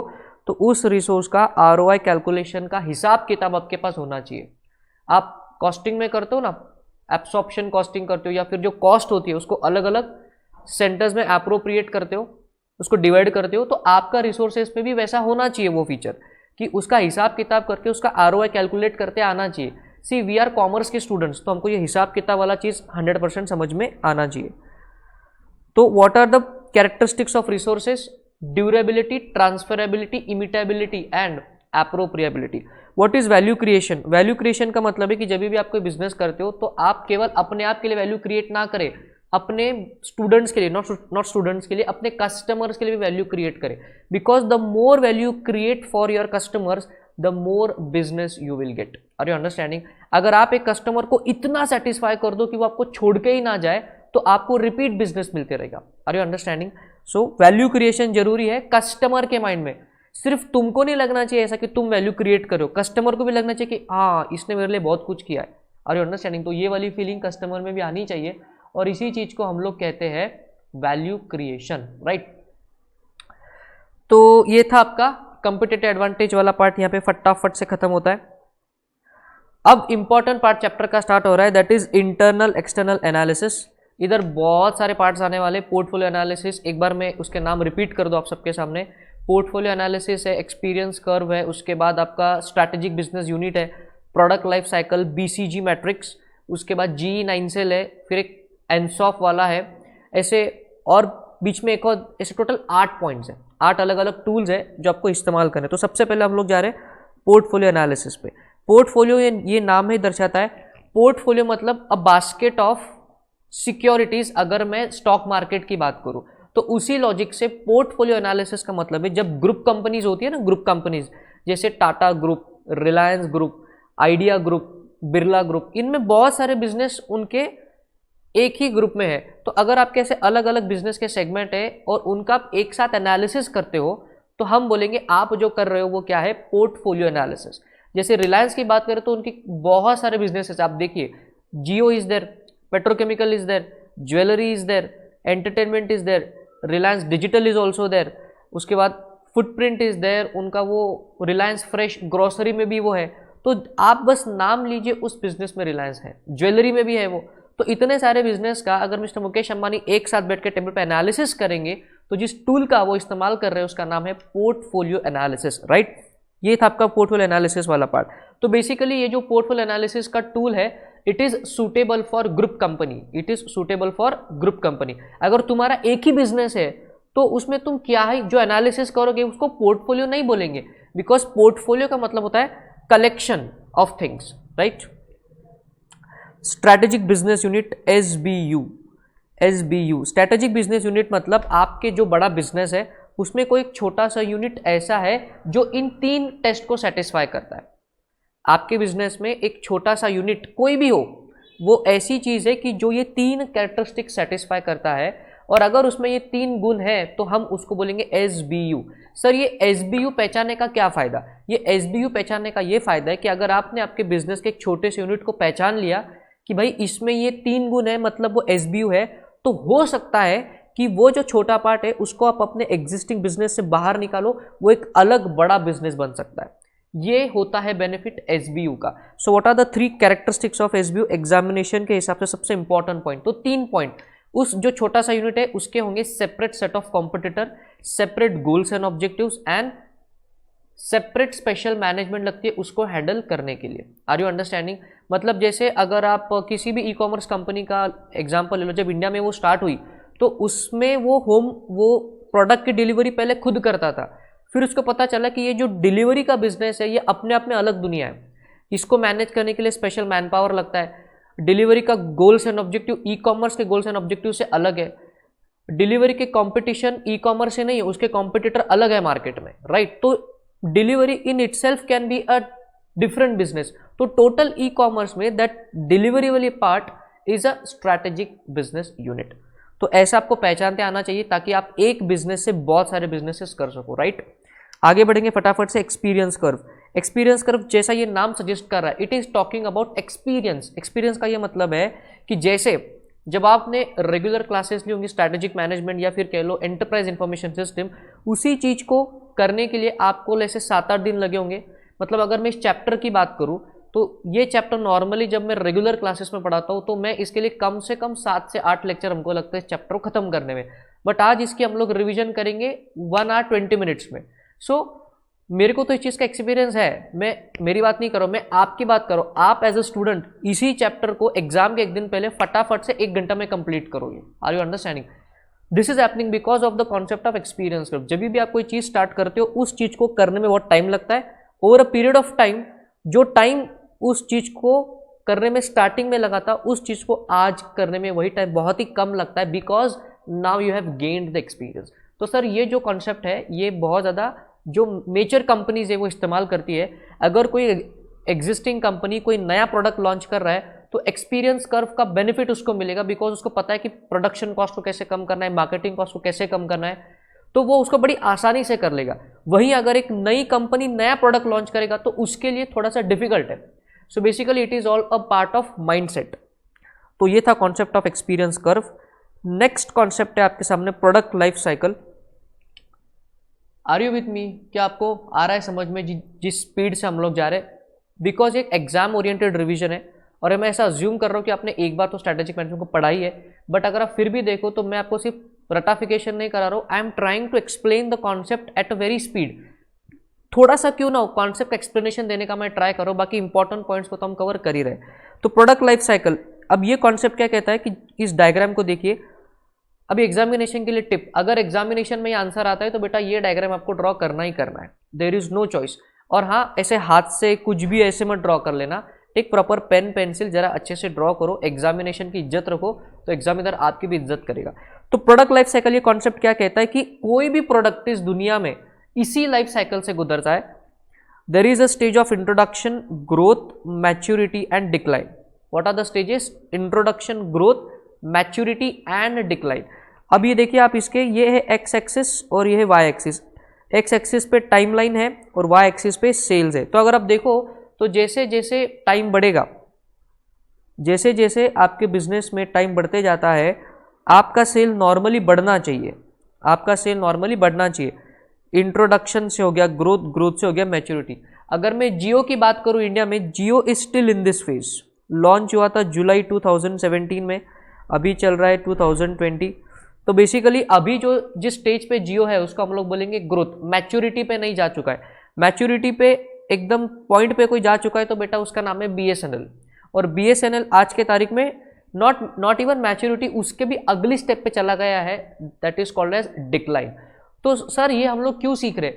तो उस रिसोर्स का ROI कैलकुलेशन का हिसाब किताब आपके पास होना चाहिए। आप कॉस्टिंग में करते हो ना, एब्सॉर्प्शन कॉस्टिंग करते हो या फिर जो कॉस्ट होती है उसको अलग अलग सेंटर्स में एप्रोप्रिएट करते हो, उसको डिवाइड करते हो, तो आपका रिसोर्सेज पे भी वैसा होना चाहिए वो फीचर कि उसका हिसाब किताब करके उसका ROI कैलकुलेट करते आना चाहिए। सी वी आर कॉमर्स के स्टूडेंट्स, तो हमको ये हिसाब किताब वाला चीज़ 100% समझ में आना चाहिए। तो what are the characteristics of resources, durability, transferability, imitability and appropriability. What is value creation? Value creation का मतलब है कि जब भी आप कोई बिजनेस करते हो तो आप केवल अपने आप के लिए वैल्यू क्रिएट ना करें, अपने स्टूडेंट्स के लिए, नॉट स्टूडेंट्स के लिए, अपने कस्टमर्स के लिए भी वैल्यू क्रिएट करें। Because the more value create for your customers the more business you will get. Are you understanding? अगर आप एक कस्टमर को इतना सेटिस्फाई कर दो कि वो आपको छोड़ के ही ना जाए तो आपको रिपीट बिजनेस मिलते रहेगा। Are you understanding? So value creation जरूरी है कस्टमर के माइंड में। सिर्फ तुमको नहीं लगना चाहिए ऐसा कि तुम वैल्यू क्रिएट करो, कस्टमर को भी लगना चाहिए कि हाँ इसने मेरे लिए बहुत कुछ किया है। Are you understanding? तो ये वाली फीलिंग कस्टमर में भी आनी चाहिए और इसी चीज को हम लोग कहते हैं वैल्यू क्रिएशन, राइट? तो ये था आपका कंपटीटिव एडवांटेज वाला पार्ट, यहाँ पे फटाफट से खत्म होता है। अब इंपॉर्टेंट पार्ट चैप्टर का स्टार्ट हो रहा है, that is internal external analysis. इधर बहुत सारे पार्ट्स आने वाले। पोर्टफोलियो एनालिसिस, एक बार मैं उसके नाम रिपीट कर दो आप सबके सामने। पोर्टफोलियो एनालिसिस है, एक्सपीरियंस कर्व है, उसके बाद आपका स्ट्रैटेजिक बिजनेस यूनिट है, product life cycle, BCG matrix, उसके बाद GE 9 सेल है, फिर एक एनसॉफ वाला है, ऐसे और बीच में एक और, ऐसे टोटल 8 पॉइंट्स हैं, 8 अलग अलग टूल्स है जो आपको इस्तेमाल करने। तो सबसे पहले हम लोग जा रहे हैं पोर्टफोलियो एनालिसिस पे। पोर्टफोलियो ये नाम ही दर्शाता है, पोर्टफोलियो मतलब अ बास्केट ऑफ सिक्योरिटीज। अगर मैं स्टॉक मार्केट की बात करूं तो उसी लॉजिक से पोर्टफोलियो एनालिसिस का मतलब है जब ग्रुप कंपनीज होती है ना, ग्रुप कंपनीज जैसे Tata group, Reliance group, idea group, Birla group, इनमें बहुत सारे बिजनेस उनके एक ही ग्रुप में है। तो अगर आपके ऐसे अलग अलग बिजनेस के सेगमेंट है और उनका आप एक साथ एनालिसिस करते हो तो हम बोलेंगे आप जो कर रहे हो वो क्या है, पोर्टफोलियो एनालिसिस। जैसे रिलायंस की बात करें तो उनकी बहुत सारे बिजनेस आप देखिए, Jio is there, petrochemical is there, jewellery is there, entertainment is there, Reliance digital is also there, उसके बाद फुटप्रिंट इज देयर, उनका वो रिलायंस फ्रेश ग्रोसरी में भी वो है। तो आप बस नाम लीजिए उस बिजनेस में रिलायंस है, ज्वेलरी में भी है वो। तो इतने सारे बिजनेस का अगर मिस्टर मुकेश अंबानी एक साथ बैठ के टेबल पे एनालिसिस करेंगे तो जिस टूल का वो इस्तेमाल कर रहे हैं उसका नाम है पोर्टफोलियो एनालिसिस, राइट? ये था आपका पोर्टफोलियो एनालिसिस वाला पार्ट। तो बेसिकली ये जो पोर्टफोलियो एनालिसिस का टूल है, it is suitable for group company, it is suitable for group company. अगर तुम्हारा एक ही बिजनेस है तो उसमें तुम क्या है जो एनालिसिस करोगे उसको पोर्टफोलियो नहीं बोलेंगे, बिकॉज पोर्टफोलियो का मतलब होता है collection of things, right? Strategic business unit, SBU, strategic business unit मतलब आपके जो बड़ा बिजनेस है उसमें कोई एक छोटा सा यूनिट ऐसा है जो इन 3 टेस्ट को सेटिस्फाई करता है। आपके बिजनेस में एक छोटा सा यूनिट कोई भी हो, वो ऐसी चीज है कि जो ये 3 कैरेक्टरिस्टिक सेटिस्फाई करता है, और अगर उसमें ये 3 गुण है तो हम उसको बोलेंगे SBU। सर ये SBU पहचानने का क्या फायदा? ये SBU पहचानने का ये फायदा है कि अगर आपने आपके बिजनेस के एक छोटे से यूनिट को पहचान लिया कि भाई इसमें ये 3 गुण है, मतलब वो SBU है, तो हो सकता है कि वो जो छोटा पार्ट है उसको आप अपने एग्जिस्टिंग बिजनेस से बाहर निकालो, वो एक अलग बड़ा बिजनेस बन सकता है। ये होता है बेनिफिट SBU का। So what are the 3 characteristics of SBU examination के हिसाब से सबसे इंपॉर्टेंट पॉइंट? तो 3 पॉइंट। उस जो छोटा सा यूनिट है उसके होंगे separate set of competitor, separate goals and objectives and separate special management लगती है उसको हैंडल करने के लिए। Are you understanding? मतलब जैसे अगर आप किसी भी ई-कॉमर्स कंपनी का एग्जांपल ले लो, जब इंडिया में वो स्टार्ट हुई तो उसमें वो प्रोडक्ट की डिलीवरी पहले खुद करता था, फिर उसको पता चला कि ये जो डिलीवरी का बिजनेस है ये अपने आप में अलग दुनिया है, इसको मैनेज करने के लिए स्पेशल मैन पावर लगता है। डिलीवरी का goals and objective e commerce के गोल्स एंड ऑब्जेक्टिव से अलग है। डिलीवरी के कंपटीशन ई कॉमर्स से नहीं है, उसके कॉम्पिटिटर अलग है मार्केट में, राइट? तो delivery in itself can be a different business. तो टोटल ई कॉमर्स में दैट डिलीवरी वाली part is a strategic business unit. तो ऐसा आपको पहचानते आना चाहिए ताकि आप एक बिजनेस से बहुत सारे बिजनेसेस कर सको, राइट? आगे बढ़ेंगे फटाफट से। Experience curve. एक्सपीरियंस कर्व जैसा ये नाम सजेस्ट कर रहा है, it is talking about experience. Experience का ये मतलब है कि जैसे जब आपने रेगुलर क्लासेस ली होंगी स्ट्रैटेजिक मैनेजमेंट या फिर कह लो एंटरप्राइज इंफॉर्मेशन सिस्टम, उसी चीज को करने के लिए आपको ऐसे 7-8 दिन लगे होंगे। मतलब अगर मैं इस चैप्टर की बात करूं तो ये चैप्टर नॉर्मली जब मैं रेगुलर क्लासेस में पढ़ाता हूं तो मैं इसके लिए कम से कम 7 से 8 लेक्चर हमको लगता है इस चैप्टर को खत्म करने में, बट आज इसकी हम लोग रिविजन करेंगे 1 आवर 20 मिनट्स में। सो मेरे को तो इस चीज़ का एक्सपीरियंस है, मैं मेरी बात नहीं करो, मैं आपकी बात करो। आप एज अ स्टूडेंट इसी चैप्टर को एग्जाम के एक दिन पहले फटाफट से 1 घंटा में कंप्लीट करोगे। Are you understanding? This is happening because of the concept of experience curve. जब भी आप कोई चीज स्टार्ट करते हो उस चीज को करने में बहुत टाइम लगता है, over a period of time जो टाइम उस चीज को करने में स्टार्टिंग में लगा था उस चीज को आज करने में वही टाइम बहुत ही कम लगता है, because now you have gained the experience. तो सर ये जो कॉन्सेप्ट है ये बहुत ज़्यादा जो मेजर कंपनीज है वो इस्तेमाल करती है। अगर कोई एग्जिस्टिंग कंपनी कोई नया प्रोडक्ट लॉन्च कर रहा है तो एक्सपीरियंस कर्व का बेनिफिट उसको मिलेगा, बिकॉज उसको पता है कि प्रोडक्शन कॉस्ट को कैसे कम करना है, मार्केटिंग कॉस्ट को कैसे कम करना है, तो वो उसको बड़ी आसानी से कर लेगा। वहीं अगर एक नई कंपनी नया प्रोडक्ट लॉन्च करेगा तो उसके लिए थोड़ा सा डिफिकल्ट है। So basically it is all a part of mindset. तो ये था concept of experience curve. Next concept है आपके सामने product life cycle. Are you with me? क्या आपको आ रहा है समझ में जिस स्पीड से हम लोग जा रहे हैं? बिकॉज एक एग्जाम ओरिएंटेड रिवीजन है और मैं ऐसा अज्यूम कर रहा हूँ कि आपने एक बार तो स्ट्रेटेजिक मैनेजमेंट को पढ़ाई है, बट अगर आप फिर भी देखो तो मैं आपको सिर्फ रटाफिकेशन नहीं करा रहा हूँ, I am trying to explain the concept at a very speed. थोड़ा सा क्यों ना हो कॉन्सेप्ट एक्सप्लेनेशन देने का मैं ट्राई करूँ, बाकी इंपॉर्टेंट पॉइंट्स को तो हम कवर कर ही रहे। तो प्रोडक्ट लाइफ साइकिल, अब ये कॉन्सेप्ट क्या कहता है कि इस डायग्राम को देखिए। अभी एग्जामिनेशन के लिए टिप, अगर एग्जामिनेशन में ये आंसर आता है तो बेटा ये डायग्राम आपको ड्रॉ करना ही करना है, देयर इज नो चॉइस। और हाँ, ऐसे हाथ से कुछ भी ऐसे मत ड्रॉ कर लेना, एक प्रॉपर पेन पेंसिल जरा अच्छे से ड्रॉ करो, एग्जामिनेशन की इज्जत रखो तो एग्जामिनर आपकी भी इज्जत करेगा। तो प्रोडक्ट लाइफ साइकिल ये कॉन्सेप्ट क्या कहता है कि कोई भी प्रोडक्ट इस दुनिया में इसी लाइफ साइकिल से गुजरता है। There is a stage of introduction, growth, maturity and decline. What are the stages? Introduction, growth, maturity and decline. अब ये देखिए आप इसके, ये है एक्स एक्सिस और ये है वाई एक्सिस। एक्स एक्सिस पे टाइमलाइन है और वाई एक्सिस पे सेल्स है। तो अगर आप देखो तो जैसे जैसे टाइम बढ़ेगा, जैसे जैसे आपके बिजनेस में टाइम बढ़ते जाता है, आपका सेल नॉर्मली बढ़ना चाहिए, आपका सेल नॉर्मली बढ़ना चाहिए। इंट्रोडक्शन से हो गया ग्रोथ, ग्रोथ से हो गया मैच्योरिटी। अगर मैं जियो की बात करूं, इंडिया में Jio is still in this phase. Launch हुआ था जुलाई 2017 में, अभी चल रहा है 2020। तो बेसिकली अभी जो जिस स्टेज पे जियो है उसको हम लोग बोलेंगे ग्रोथ। मैच्योरिटी पे नहीं जा चुका है, मैच्योरिटी पे एकदम पॉइंट पे कोई जा चुका है तो बेटा उसका नाम है BSNL। और BSNL आज के तारीख में नॉट इवन मैच्योरिटी, उसके भी अगली स्टेप पे चला गया है, that is called as decline. तो सर ये हम लोग क्यों सीख रहे?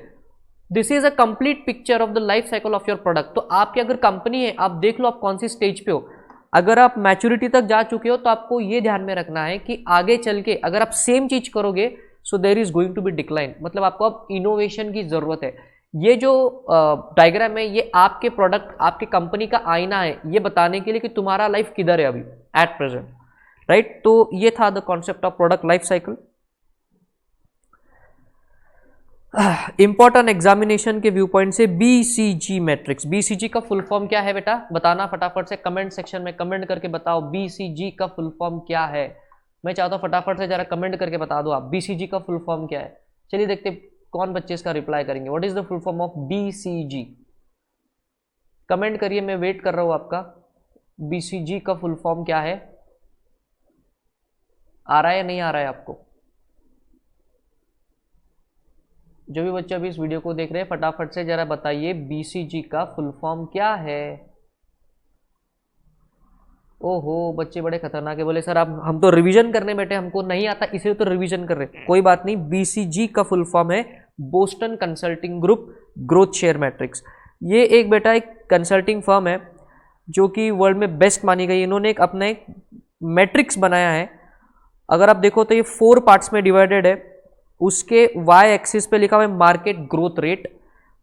This is a complete picture of the life cycle of your product. तो आपकी अगर कंपनी है, आप देख लो आप कौन सी स्टेज पे हो। अगर आप मैच्योरिटी तक जा चुके हो तो आपको ये ध्यान में रखना है कि आगे चल के अगर आप सेम चीज करोगे so there is going to be decline, मतलब आपको अब इनोवेशन की जरूरत है। ये जो डायग्राम है ये आपके प्रोडक्ट, आपके कंपनी का आईना है, ये बताने के लिए कि तुम्हारा लाइफ किधर है अभी एट प्रेजेंट, राइट। तो ये था the concept of product life cycle. Important examination के व्यू पॉइंट से BCG मैट्रिक्स। BCG का फुल फॉर्म क्या है बेटा? बताना फटाफट से कमेंट सेक्शन में कमेंट करके बताओ BCG का फुल फॉर्म क्या है। मैं चाहता हूँ फटाफट से जरा कमेंट करके बता दो आप BCG का फुल फॉर्म क्या है। चलिए देखते कौन बच्चे इसका रिप्लाई करेंगे। What is the full form of BCG? Comment करिए, मैं वेट कर रहा हूँ आपका। BCG का फुल फॉर्म क्या है? आ रहा है या नहीं आ रहा है आपको? जो भी बच्चे अभी इस वीडियो को देख रहे हैं फटाफट से जरा बताइए BCG का फुल फॉर्म क्या है। ओहो, बच्चे बड़े खतरनाक है, बोले सर आप हम तो रिवीजन करने बैठे, हमको नहीं आता इसलिए तो रिवीजन कर रहे। कोई बात नहीं, BCG का फुल फॉर्म है Boston consulting group growth share matrix. ये एक बेटा एक कंसल्टिंग फर्म है जो कि वर्ल्ड में बेस्ट मानी गई। इन्होंने एक अपना एक मैट्रिक्स बनाया है। अगर आप देखो तो ये 4 पार्ट्स में डिवाइडेड है। उसके वाई एक्सिस पे लिखा हुआ है मार्केट ग्रोथ रेट,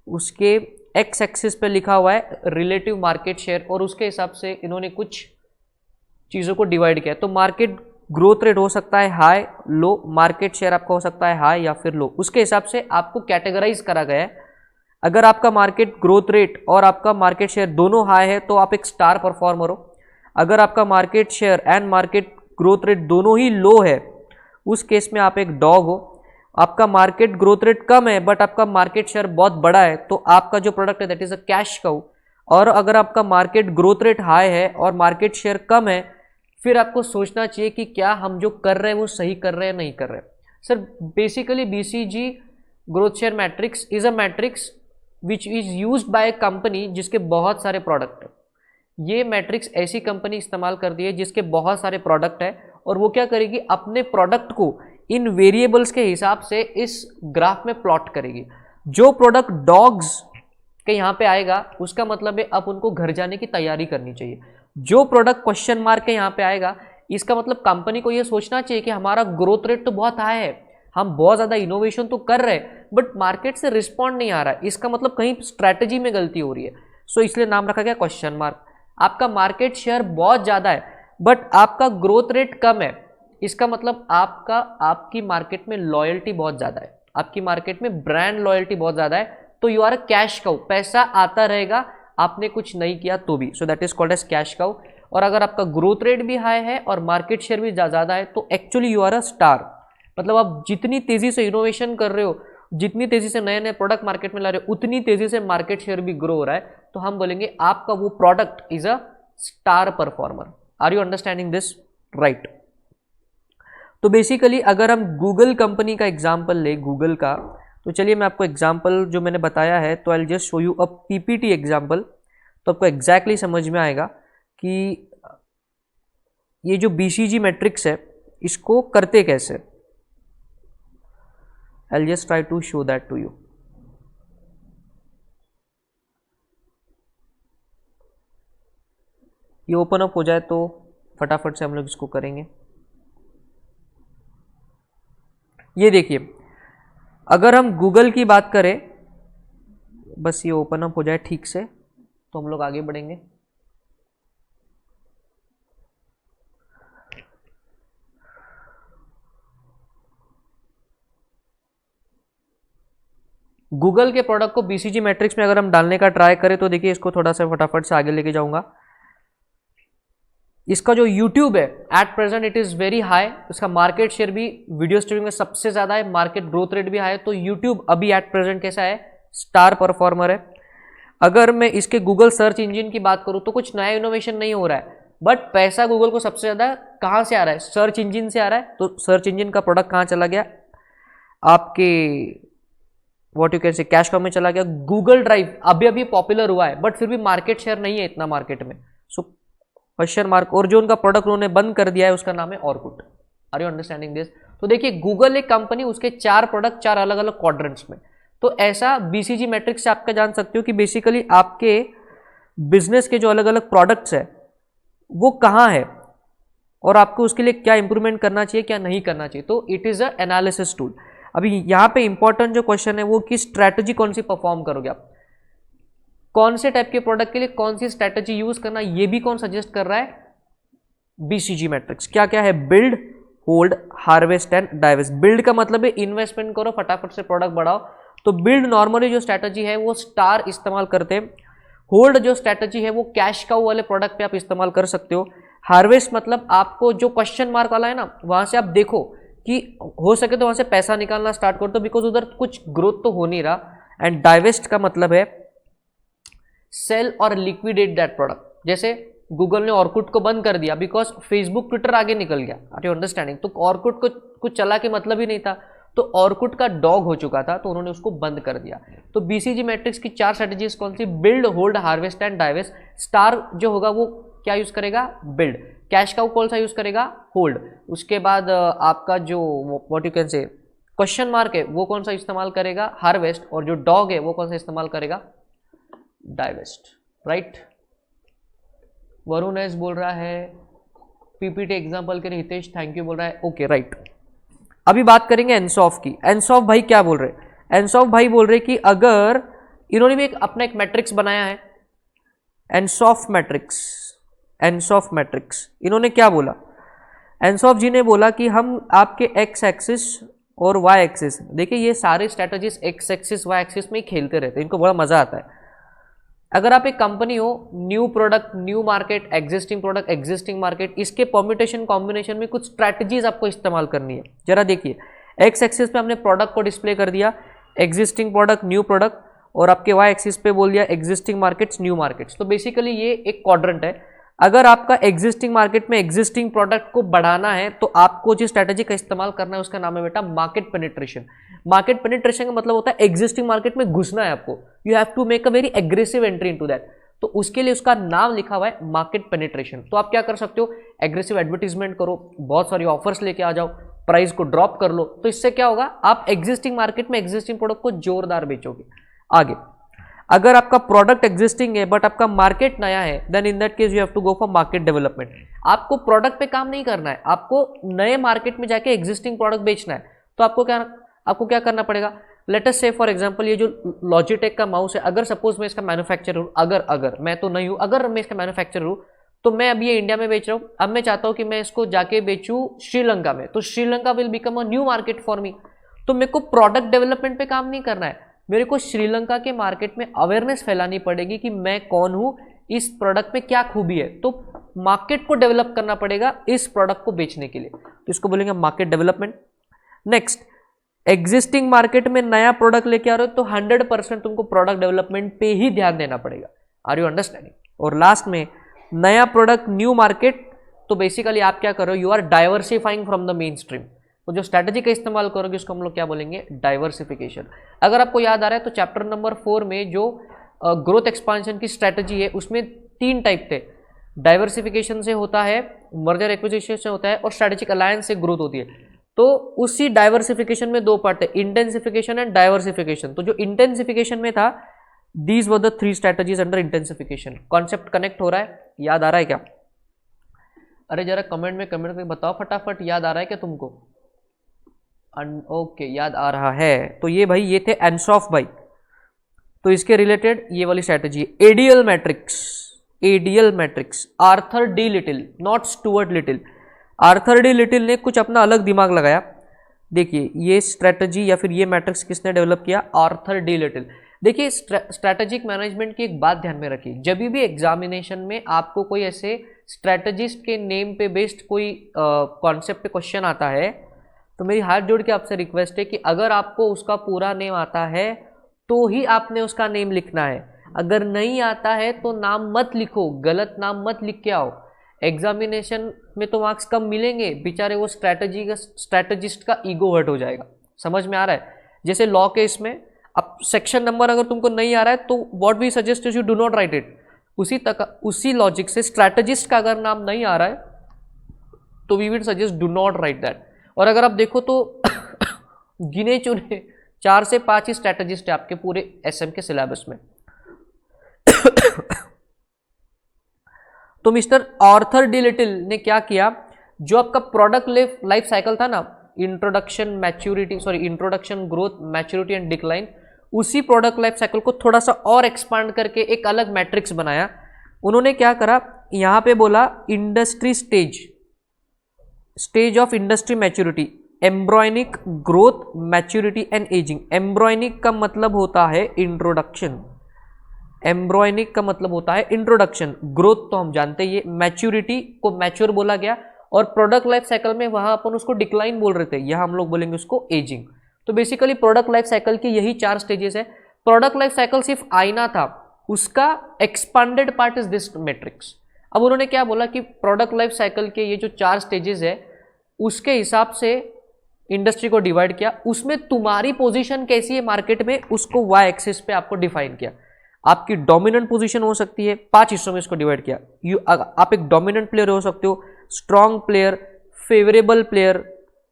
उसके एक्स एक्सिस पे लिखा हुआ है रिलेटिव मार्केट शेयर, और उसके हिसाब से इन्होंने कुछ चीज़ों को डिवाइड किया। तो मार्केट ग्रोथ रेट हो सकता है हाई, लो, मार्केट शेयर आपका हो सकता है हाई या फिर लो, उसके हिसाब से आपको कैटेगराइज करा गया है। अगर आपका मार्केट ग्रोथ रेट और आपका मार्केट शेयर दोनों हाई है तो आप एक स्टार परफॉर्मर हो। अगर आपका market share and market growth rate दोनों ही लो है उस केस में आप एक डॉग हो। आपका मार्केट ग्रोथ रेट कम है बट आपका मार्केट शेयर बहुत बड़ा है तो आपका जो प्रोडक्ट है that is a cash cow. और अगर आपका मार्केट ग्रोथ रेट हाई है और मार्केट शेयर कम है, फिर आपको सोचना चाहिए कि क्या हम जो कर रहे हैं वो सही कर रहे हैं नहीं कर रहे। Sir basically BCG growth share matrix is a matrix which is used by A company जिसके बहुत सारे प्रोडक्ट है। ये मैट्रिक्स ऐसी कंपनी इस्तेमाल करती है जिसके बहुत सारे प्रोडक्ट है और वो क्या करेगी, अपने प्रोडक्ट को इन वेरिएबल्स के हिसाब से इस ग्राफ में प्लॉट करेगी। जो प्रोडक्ट डॉग्स के यहाँ पे आएगा उसका मतलब है अब उनको घर जाने की तैयारी करनी चाहिए। जो प्रोडक्ट क्वेश्चन मार्क के यहाँ पे आएगा इसका मतलब कंपनी को ये सोचना चाहिए कि हमारा ग्रोथ रेट तो बहुत हाई है, हम बहुत ज़्यादा इनोवेशन तो कर रहे हैं बट मार्केट से रिस्पॉन्ड नहीं आ रहा है, इसका मतलब कहीं स्ट्रैटेजी में गलती हो रही है। सो इसलिए नाम रखा गया क्वेश्चन मार्क। आपका मार्केट शेयर बहुत ज़्यादा है बट आपका ग्रोथ रेट कम है, इसका मतलब आपकी मार्केट में लॉयल्टी बहुत ज़्यादा है, आपकी मार्केट में ब्रांड लॉयल्टी बहुत ज़्यादा है, तो you are a cash cow, पैसा आता रहेगा आपने कुछ नहीं किया तो भी। So that is called as cash cow. और अगर आपका ग्रोथ रेट भी हाई है और मार्केट शेयर भी ज़्यादा है तो actually you are a star. मतलब आप जितनी तेज़ी से इनोवेशन कर रहे हो, जितनी तेज़ी से नए नए प्रोडक्ट मार्केट में ला रहे हो, उतनी तेज़ी से मार्केट शेयर भी ग्रो हो रहा है, तो हम बोलेंगे आपका वो product is a star performer. Are you understanding this? Right. तो बेसिकली अगर हम गूगल कंपनी का एग्जाम्पल ले, गूगल का, तो चलिए मैं आपको एग्जाम्पल जो मैंने बताया है तो I just show you a PPT example, तो आपको एग्जैक्टली समझ में आएगा कि ये जो बीसीजी मैट्रिक्स है इसको करते कैसे। I just try to show that to you. ये ओपन अप हो जाए तो फटाफट से हम लोग इसको करेंगे। ये देखिए, अगर हम गूगल की बात करें, बस ये ओपन अप हो जाए ठीक से तो हम लोग आगे बढ़ेंगे। गूगल के प्रोडक्ट को बीसीजी मैट्रिक्स में अगर हम डालने का ट्राई करें तो देखिए, इसको थोड़ा सा फटाफट से आगे लेके जाऊंगा। इसका जो YouTube है at present it is very high, इसका मार्केट शेयर भी वीडियो स्ट्रीमिंग में सबसे ज़्यादा है, मार्केट ग्रोथ रेट भी हाई है, तो YouTube अभी एट प्रेजेंट कैसा है? स्टार परफॉर्मर है। अगर मैं इसके गूगल सर्च इंजन की बात करूँ तो कुछ नया इनोवेशन नहीं हो रहा है, बट पैसा गूगल को सबसे ज़्यादा कहाँ से आ रहा है? सर्च इंजन से आ रहा है। तो सर्च इंजन का प्रोडक्ट कहाँ चला गया? आपके व्हाट यू कैन से कैश काउ में चला गया। गूगल ड्राइव अभी अभी पॉपुलर हुआ है बट फिर भी मार्केट शेयर नहीं है इतना मार्केट में, सो क्वेश्चन मार्क। और जो उनका प्रोडक्ट उन्होंने बंद कर दिया है उसका नाम है Orkut. Are you understanding this? तो देखिए, गूगल एक कंपनी, उसके 4 प्रोडक्ट 4 अलग अलग क्वाड्रेंट्स में, तो ऐसा बीसीजी मैट्रिक्स से आपका जान सकते हो कि बेसिकली आपके बिजनेस के जो अलग अलग प्रोडक्ट्स है वो कहाँ है और आपको उसके लिए क्या इंप्रूवमेंट करना चाहिए, क्या नहीं करना चाहिए। तो it is a analysis tool. अभी यहाँ पे इंपॉर्टेंट जो क्वेश्चन है वो कि स्ट्रैटेजी कौन सी परफॉर्म करोगे आप, कौन से टाइप के प्रोडक्ट के लिए कौन सी स्ट्रैटेजी यूज करना, ये भी कौन सजेस्ट कर रहा है? BCG matrix. क्या क्या है? Build, hold, harvest and divest. Build का मतलब है इन्वेस्टमेंट करो, फटाफट से प्रोडक्ट बढ़ाओ, तो बिल्ड नॉर्मली जो स्ट्रैटेजी है वो स्टार इस्तेमाल करते हैं। होल्ड जो स्ट्रैटेजी है वो कैश काउ वाले प्रोडक्ट पे आप इस्तेमाल कर सकते हो। हार्वेस्ट मतलब आपको जो क्वेश्चन मार्क वाला है ना, वहां से आप देखो कि हो सके तो वहां से पैसा निकालना स्टार्ट कर दो, बिकॉज उधर कुछ ग्रोथ तो हो नहीं रहा। एंड डाइवेस्ट का मतलब है सेल और लिक्विडेट दैट प्रोडक्ट। जैसे गूगल ने ऑर्कुट को बंद कर दिया बिकॉज फेसबुक ट्विटर आगे निकल गया। Are you understanding? तो ऑर्कुट को कुछ चला के मतलब ही नहीं था, तो ऑर्कुट का डॉग हो चुका था तो उन्होंने उसको बंद कर दिया। तो बीसीजी मैट्रिक्स की 4 स्ट्रेटेजीज कौन सी? Build, hold, harvest and divest. Star जो होगा वो क्या यूज करेगा? बिल्ड। कैश काउ कौन सा यूज करेगा? होल्ड। उसके बाद आपका जो व्हाट यू कैन से क्वेश्चन मार्क है वो कौन सा इस्तेमाल करेगा? हार्वेस्ट। और जो डॉग है वो कौन सा इस्तेमाल करेगा? डाइवेस्ट। राइट। वरुण एस बोल रहा है पीपीटी एग्जाम्पल के लिए, हितेश थैंक यू बोल रहा है। Okay right. अभी बात करेंगे एनसॉफ की। एनसॉफ भाई क्या बोल रहे हैं? एनसॉफ भाई बोल रहे कि अगर इन्होंने भी अपना एक मैट्रिक्स बनाया है, एनसॉफ मैट्रिक्स। एनसॉफ मैट्रिक्स इन्होंने क्या बोला? एनसॉफ जी ने बोला कि हम आपके एक्स एक्सिस और वाई एक्सिस, देखिए ये सारे strategies X axis Y axis में ही खेलते रहते हैं, इनको बड़ा मजा आता है। अगर आप एक कंपनी हो, new product new market, existing product existing market, इसके परम्यूटेशन कॉम्बिनेशन में कुछ स्ट्रैटेजीज आपको इस्तेमाल करनी है। जरा देखिए, एक्स एक्सिस पे हमने प्रोडक्ट को डिस्प्ले कर दिया, एग्जिस्टिंग प्रोडक्ट न्यू प्रोडक्ट, और आपके वाई एक्सिस पे बोल दिया एग्जिस्टिंग मार्केट्स न्यू मार्केट्स। तो बेसिकली ये एक क्वाड्रेंट है। अगर आपका एग्जिस्टिंग मार्केट में एग्जिस्टिंग प्रोडक्ट को बढ़ाना है तो आपको जिस स्ट्रैटेजी का इस्तेमाल करना है उसका नाम है बेटा मार्केट पेनिट्रेशन। मार्केट पेनिट्रेशन का मतलब होता है एग्जिस्टिंग मार्केट में घुसना है आपको, you have to make a very aggressive entry into that. तो उसके लिए उसका नाम लिखा हुआ है मार्केट पेनिट्रेशन। तो आप क्या कर सकते हो? एग्रेसिव एडवर्टीजमेंट करो, बहुत सारी ऑफर्स लेके आ जाओ, प्राइस को ड्रॉप कर लो, तो इससे क्या होगा, आप एग्जिस्टिंग मार्केट में एग्जिस्टिंग प्रोडक्ट को जोरदार बेचोगे। आगे, अगर आपका प्रोडक्ट एग्जिस्टिंग है बट आपका मार्केट नया है, then in that case you have to go for market development. आपको प्रोडक्ट पे काम नहीं करना है, आपको नए मार्केट में जाके एग्जिस्टिंग प्रोडक्ट बेचना है। तो आपको क्या करना पड़ेगा, लेट अस से फॉर एग्जांपल ये जो लॉजिटेक का माउस है, अगर सपोज मैं इसका मैन्युफैक्चरर हूँ, अगर मैं तो नहीं हूँ, अगर मैं इसका मैन्युफैक्चरर हूँ, तो मैं अभी ये इंडिया में बेच रहा हूँ, अब मैं चाहता हूँ कि मैं इसको जाके बेचूँ श्रीलंका में, तो Sri Lanka will become a new market for me. तो मेरे को प्रोडक्ट डेवलपमेंट पे काम नहीं करना है, मेरे को श्रीलंका के मार्केट में अवेयरनेस फैलानी पड़ेगी कि मैं कौन हूँ, इस प्रोडक्ट में क्या खूबी है। तो मार्केट को डेवलप करना पड़ेगा इस प्रोडक्ट को बेचने के लिए, तो इसको बोलेंगे market development. Next, existing market में नया प्रोडक्ट लेके आ रहे हो तो 100% तुमको प्रोडक्ट डेवलपमेंट पे ही ध्यान देना पड़ेगा। Are you understanding? और लास्ट में, नया प्रोडक्ट न्यू मार्केट, तो बेसिकली आप क्या कर रहे हो, you are diversifying from the main stream. तो जो स्ट्रैटेजी का इस्तेमाल करोगे उसको हम लोग क्या बोलेंगे, डाइवर्सिफिकेशन। अगर आपको याद आ रहा है तो चैप्टर नंबर 4 में जो ग्रोथ एक्सपांशन की स्ट्रैटेजी है उसमें 3 टाइप थे, डाइवर्सिफिकेशन से होता है, मर्जर एक्विजिशन से होता है, और स्ट्रैटेजिक अलायंस से ग्रोथ होती है। तो उसी डाइवर्सिफिकेशन में 2 पार्ट है, इंटेंसिफिकेशन एंड डाइवर्सिफिकेशन। तो जो इंटेंसिफिकेशन में था, these were the 3 strategies under intensification. Concept connect हो रहा है, याद आ रहा है क्या? अरे जरा कमेंट में बताओ फटाफट, याद आ रहा है क्या तुमको? ओके, याद आ रहा है। तो ये भाई, ये थे एंसॉफ भाई, तो इसके रिलेटेड ये वाली strategy, ADL matrix, Arthur D little, not Stuart little. Arthur D little ने कुछ अपना अलग दिमाग लगाया। देखिए ये स्ट्रैटेजी या फिर ये मैट्रिक्स किसने डेवलप किया, आर्थर डी लिटिल। देखिए स्ट्रैटेजिक मैनेजमेंट की एक बात ध्यान में रखिए, जब भी एग्जामिनेशन में आपको कोई ऐसे स्ट्रैटेजिस्ट के नेम पे बेस्ड कोई कॉन्सेप्ट पे क्वेश्चन आता है, तो मेरी हाथ जोड़ के आपसे रिक्वेस्ट है कि अगर आपको उसका पूरा नेम आता है तो ही आपने उसका नेम लिखना है, अगर नहीं आता है तो नाम मत लिखो, गलत नाम मत लिख के आओ। एग्जामिनेशन में तो मार्क्स कम मिलेंगे, बेचारे वो स्ट्रैटेजिस्ट का ईगो हर्ट हो जाएगा। समझ में आ रहा है? जैसे लॉ के इसमें अब सेक्शन नंबर अगर तुमको नहीं आ रहा है तो what we suggest is you do not write it. उसी लॉजिक से स्ट्रैटेजिस्ट का अगर नाम नहीं आ रहा है तो we will suggest do not write that. और अगर आप देखो तो गिने चुने 4 से 5 ही स्ट्रैटेजिस्ट है आपके पूरे एसएम के सिलेबस में। तो मिस्टर आर्थर डी लिटिल ने क्या किया, जो आपका प्रोडक्ट लाइफ साइकिल था ना, introduction growth maturity and decline, उसी प्रोडक्ट लाइफ साइकिल को थोड़ा सा और एक्सपांड करके एक अलग मैट्रिक्स बनाया। उन्होंने क्या करा, यहां पे बोला industry stage of industry maturity, embryonic growth maturity and ageing. Embryonic का मतलब होता है इंट्रोडक्शन, ग्रोथ तो हम जानते हैं, ये मैच्योरिटी को मैच्योर बोला गया, और प्रोडक्ट लाइफ साइकिल में वहां अपन उसको डिक्लाइन बोल रहे थे, यहां हम लोग बोलेंगे उसको एजिंग। तो बेसिकली प्रोडक्ट लाइफ साइकिल की यही 4 स्टेजेस है। प्रोडक्ट लाइफ साइकिल सिर्फ आईना था, उसका expanded part is this matrix. अब उन्होंने क्या बोला कि प्रोडक्ट लाइफ साइकिल के ये जो 4 स्टेजेस है उसके हिसाब से इंडस्ट्री को डिवाइड किया, उसमें तुम्हारी पोजीशन कैसी है मार्केट में उसको वाई एक्सिस पे आपको डिफाइन किया। आपकी डोमिनेंट पोजीशन हो सकती है, 5 हिस्सों में इसको डिवाइड किया। आप एक डोमिनेंट प्लेयर हो सकते हो, स्ट्रॉन्ग प्लेयर, फेवरेबल प्लेयर,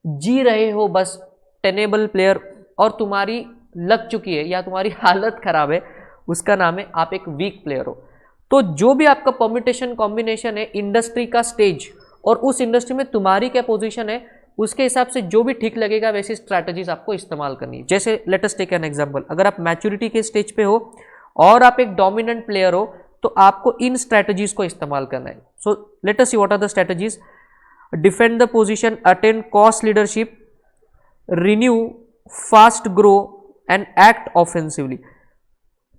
जी रहे हो बस, टेनेबल प्लेयर, और तुम्हारी लग चुकी है या तुम्हारी हालत खराब है, उसका नाम है आप एक वीक प्लेयर हो। तो जो भी आपका परम्यूटेशन कॉम्बिनेशन है, इंडस्ट्री का स्टेज और उस इंडस्ट्री में तुम्हारी क्या पोजीशन है, उसके हिसाब से जो भी ठीक लगेगा वैसी स्ट्रैटेजीज आपको इस्तेमाल करनी है। जैसे let us take an example, अगर आप मैच्योरिटी के स्टेज पे हो और आप एक डोमिनेंट प्लेयर हो तो आपको इन स्ट्रैटेजीज को इस्तेमाल करना है। So let us see what are the strategies, defend the position, attain cost leadership, renew, fast grow and act offensively.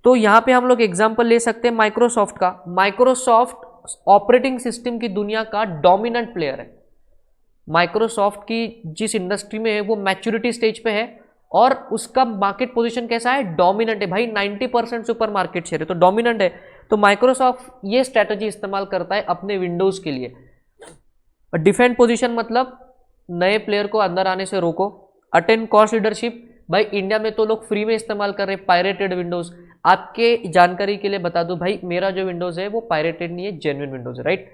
तो यहां पे हम लोग एग्जांपल ले सकते हैं माइक्रोसॉफ्ट का। माइक्रोसॉफ्ट ऑपरेटिंग सिस्टम की दुनिया का डोमिनेंट प्लेयर है। माइक्रोसॉफ्ट की जिस इंडस्ट्री में है वो मैच्योरिटी स्टेज पे है और उसका मार्केट पोजीशन कैसा है, डोमिनेंट है भाई, 90% से ऊपर मार्केट शेयर है, तो डोमिनेंट है। तो माइक्रोसॉफ्ट ये स्ट्रैटेजी इस्तेमाल करता है अपने विंडोज के लिए। डिफेंड पोजीशन मतलब नए प्लेयर को अंदर आने से रोको। अटेन कॉस्ट लीडरशिप, भाई इंडिया में तो लोग फ्री में इस्तेमाल कर रहे हैं पायरेटेड विंडोज। आपके जानकारी के लिए बता दूं भाई, मेरा जो विंडोज है वो पायरेटेड नहीं है, जेन्युइन विंडोज है, right.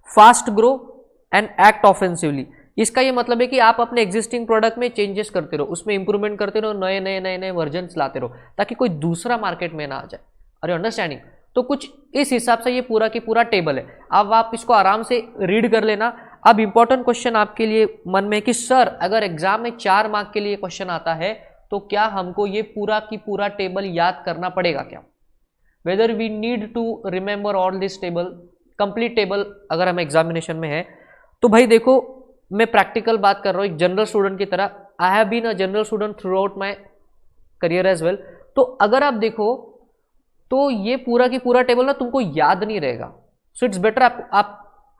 Fast grow and act offensively, इसका ये मतलब है कि आप अपने एग्जिस्टिंग प्रोडक्ट में चेंजेस करते रहो, उसमें इंप्रूवमेंट करते रहो, नए नए नए नए वर्जन लाते रहो, ताकि कोई दूसरा मार्केट में ना आ जाए। Are you understanding? तो कुछ इस हिसाब से ये पूरा की पूरा टेबल है। अब आप इसको आराम से रीड कर लेना। अब इंपॉर्टेंट क्वेश्चन आपके लिए मन में कि सर अगर एग्जाम में 4 मार्क के लिए क्वेश्चन आता है तो क्या हमको ये पूरा की पूरा टेबल याद करना पड़ेगा क्या? Whether we need to remember all this table, complete table अगर हम एग्जामिनेशन में है तो भाई देखो, मैं प्रैक्टिकल बात कर रहा हूँ एक जनरल स्टूडेंट की तरह। I have been a general student throughout my career as well. तो अगर आप देखो तो ये पूरा की पूरा टेबल ना तुमको याद नहीं रहेगा। सो इट्स बेटर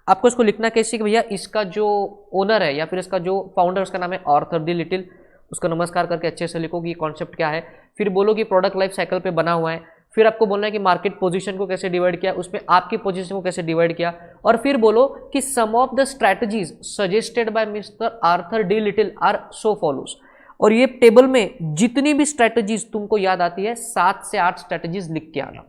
आपको इसको लिखना कैसे कि भैया इसका जो ओनर है या फिर इसका जो फाउंडर उसका नाम है आर्थर डी लिटिल, उसका नमस्कार करके अच्छे से लिखो कि ये कॉन्सेप्ट क्या है। फिर बोलो कि प्रोडक्ट लाइफ साइकिल पे बना हुआ है। फिर आपको बोलना है कि मार्केट पोजीशन को कैसे डिवाइड किया, उसमें आपकी पोजीशन को कैसे डिवाइड किया। और फिर बोलो कि some of the strategies suggested by mister Arthur D Little are so follows. और ये टेबल में जितनी भी स्ट्रैटेजीज तुमको याद आती है 7 से 8 स्ट्रैटेजीज लिख के आना,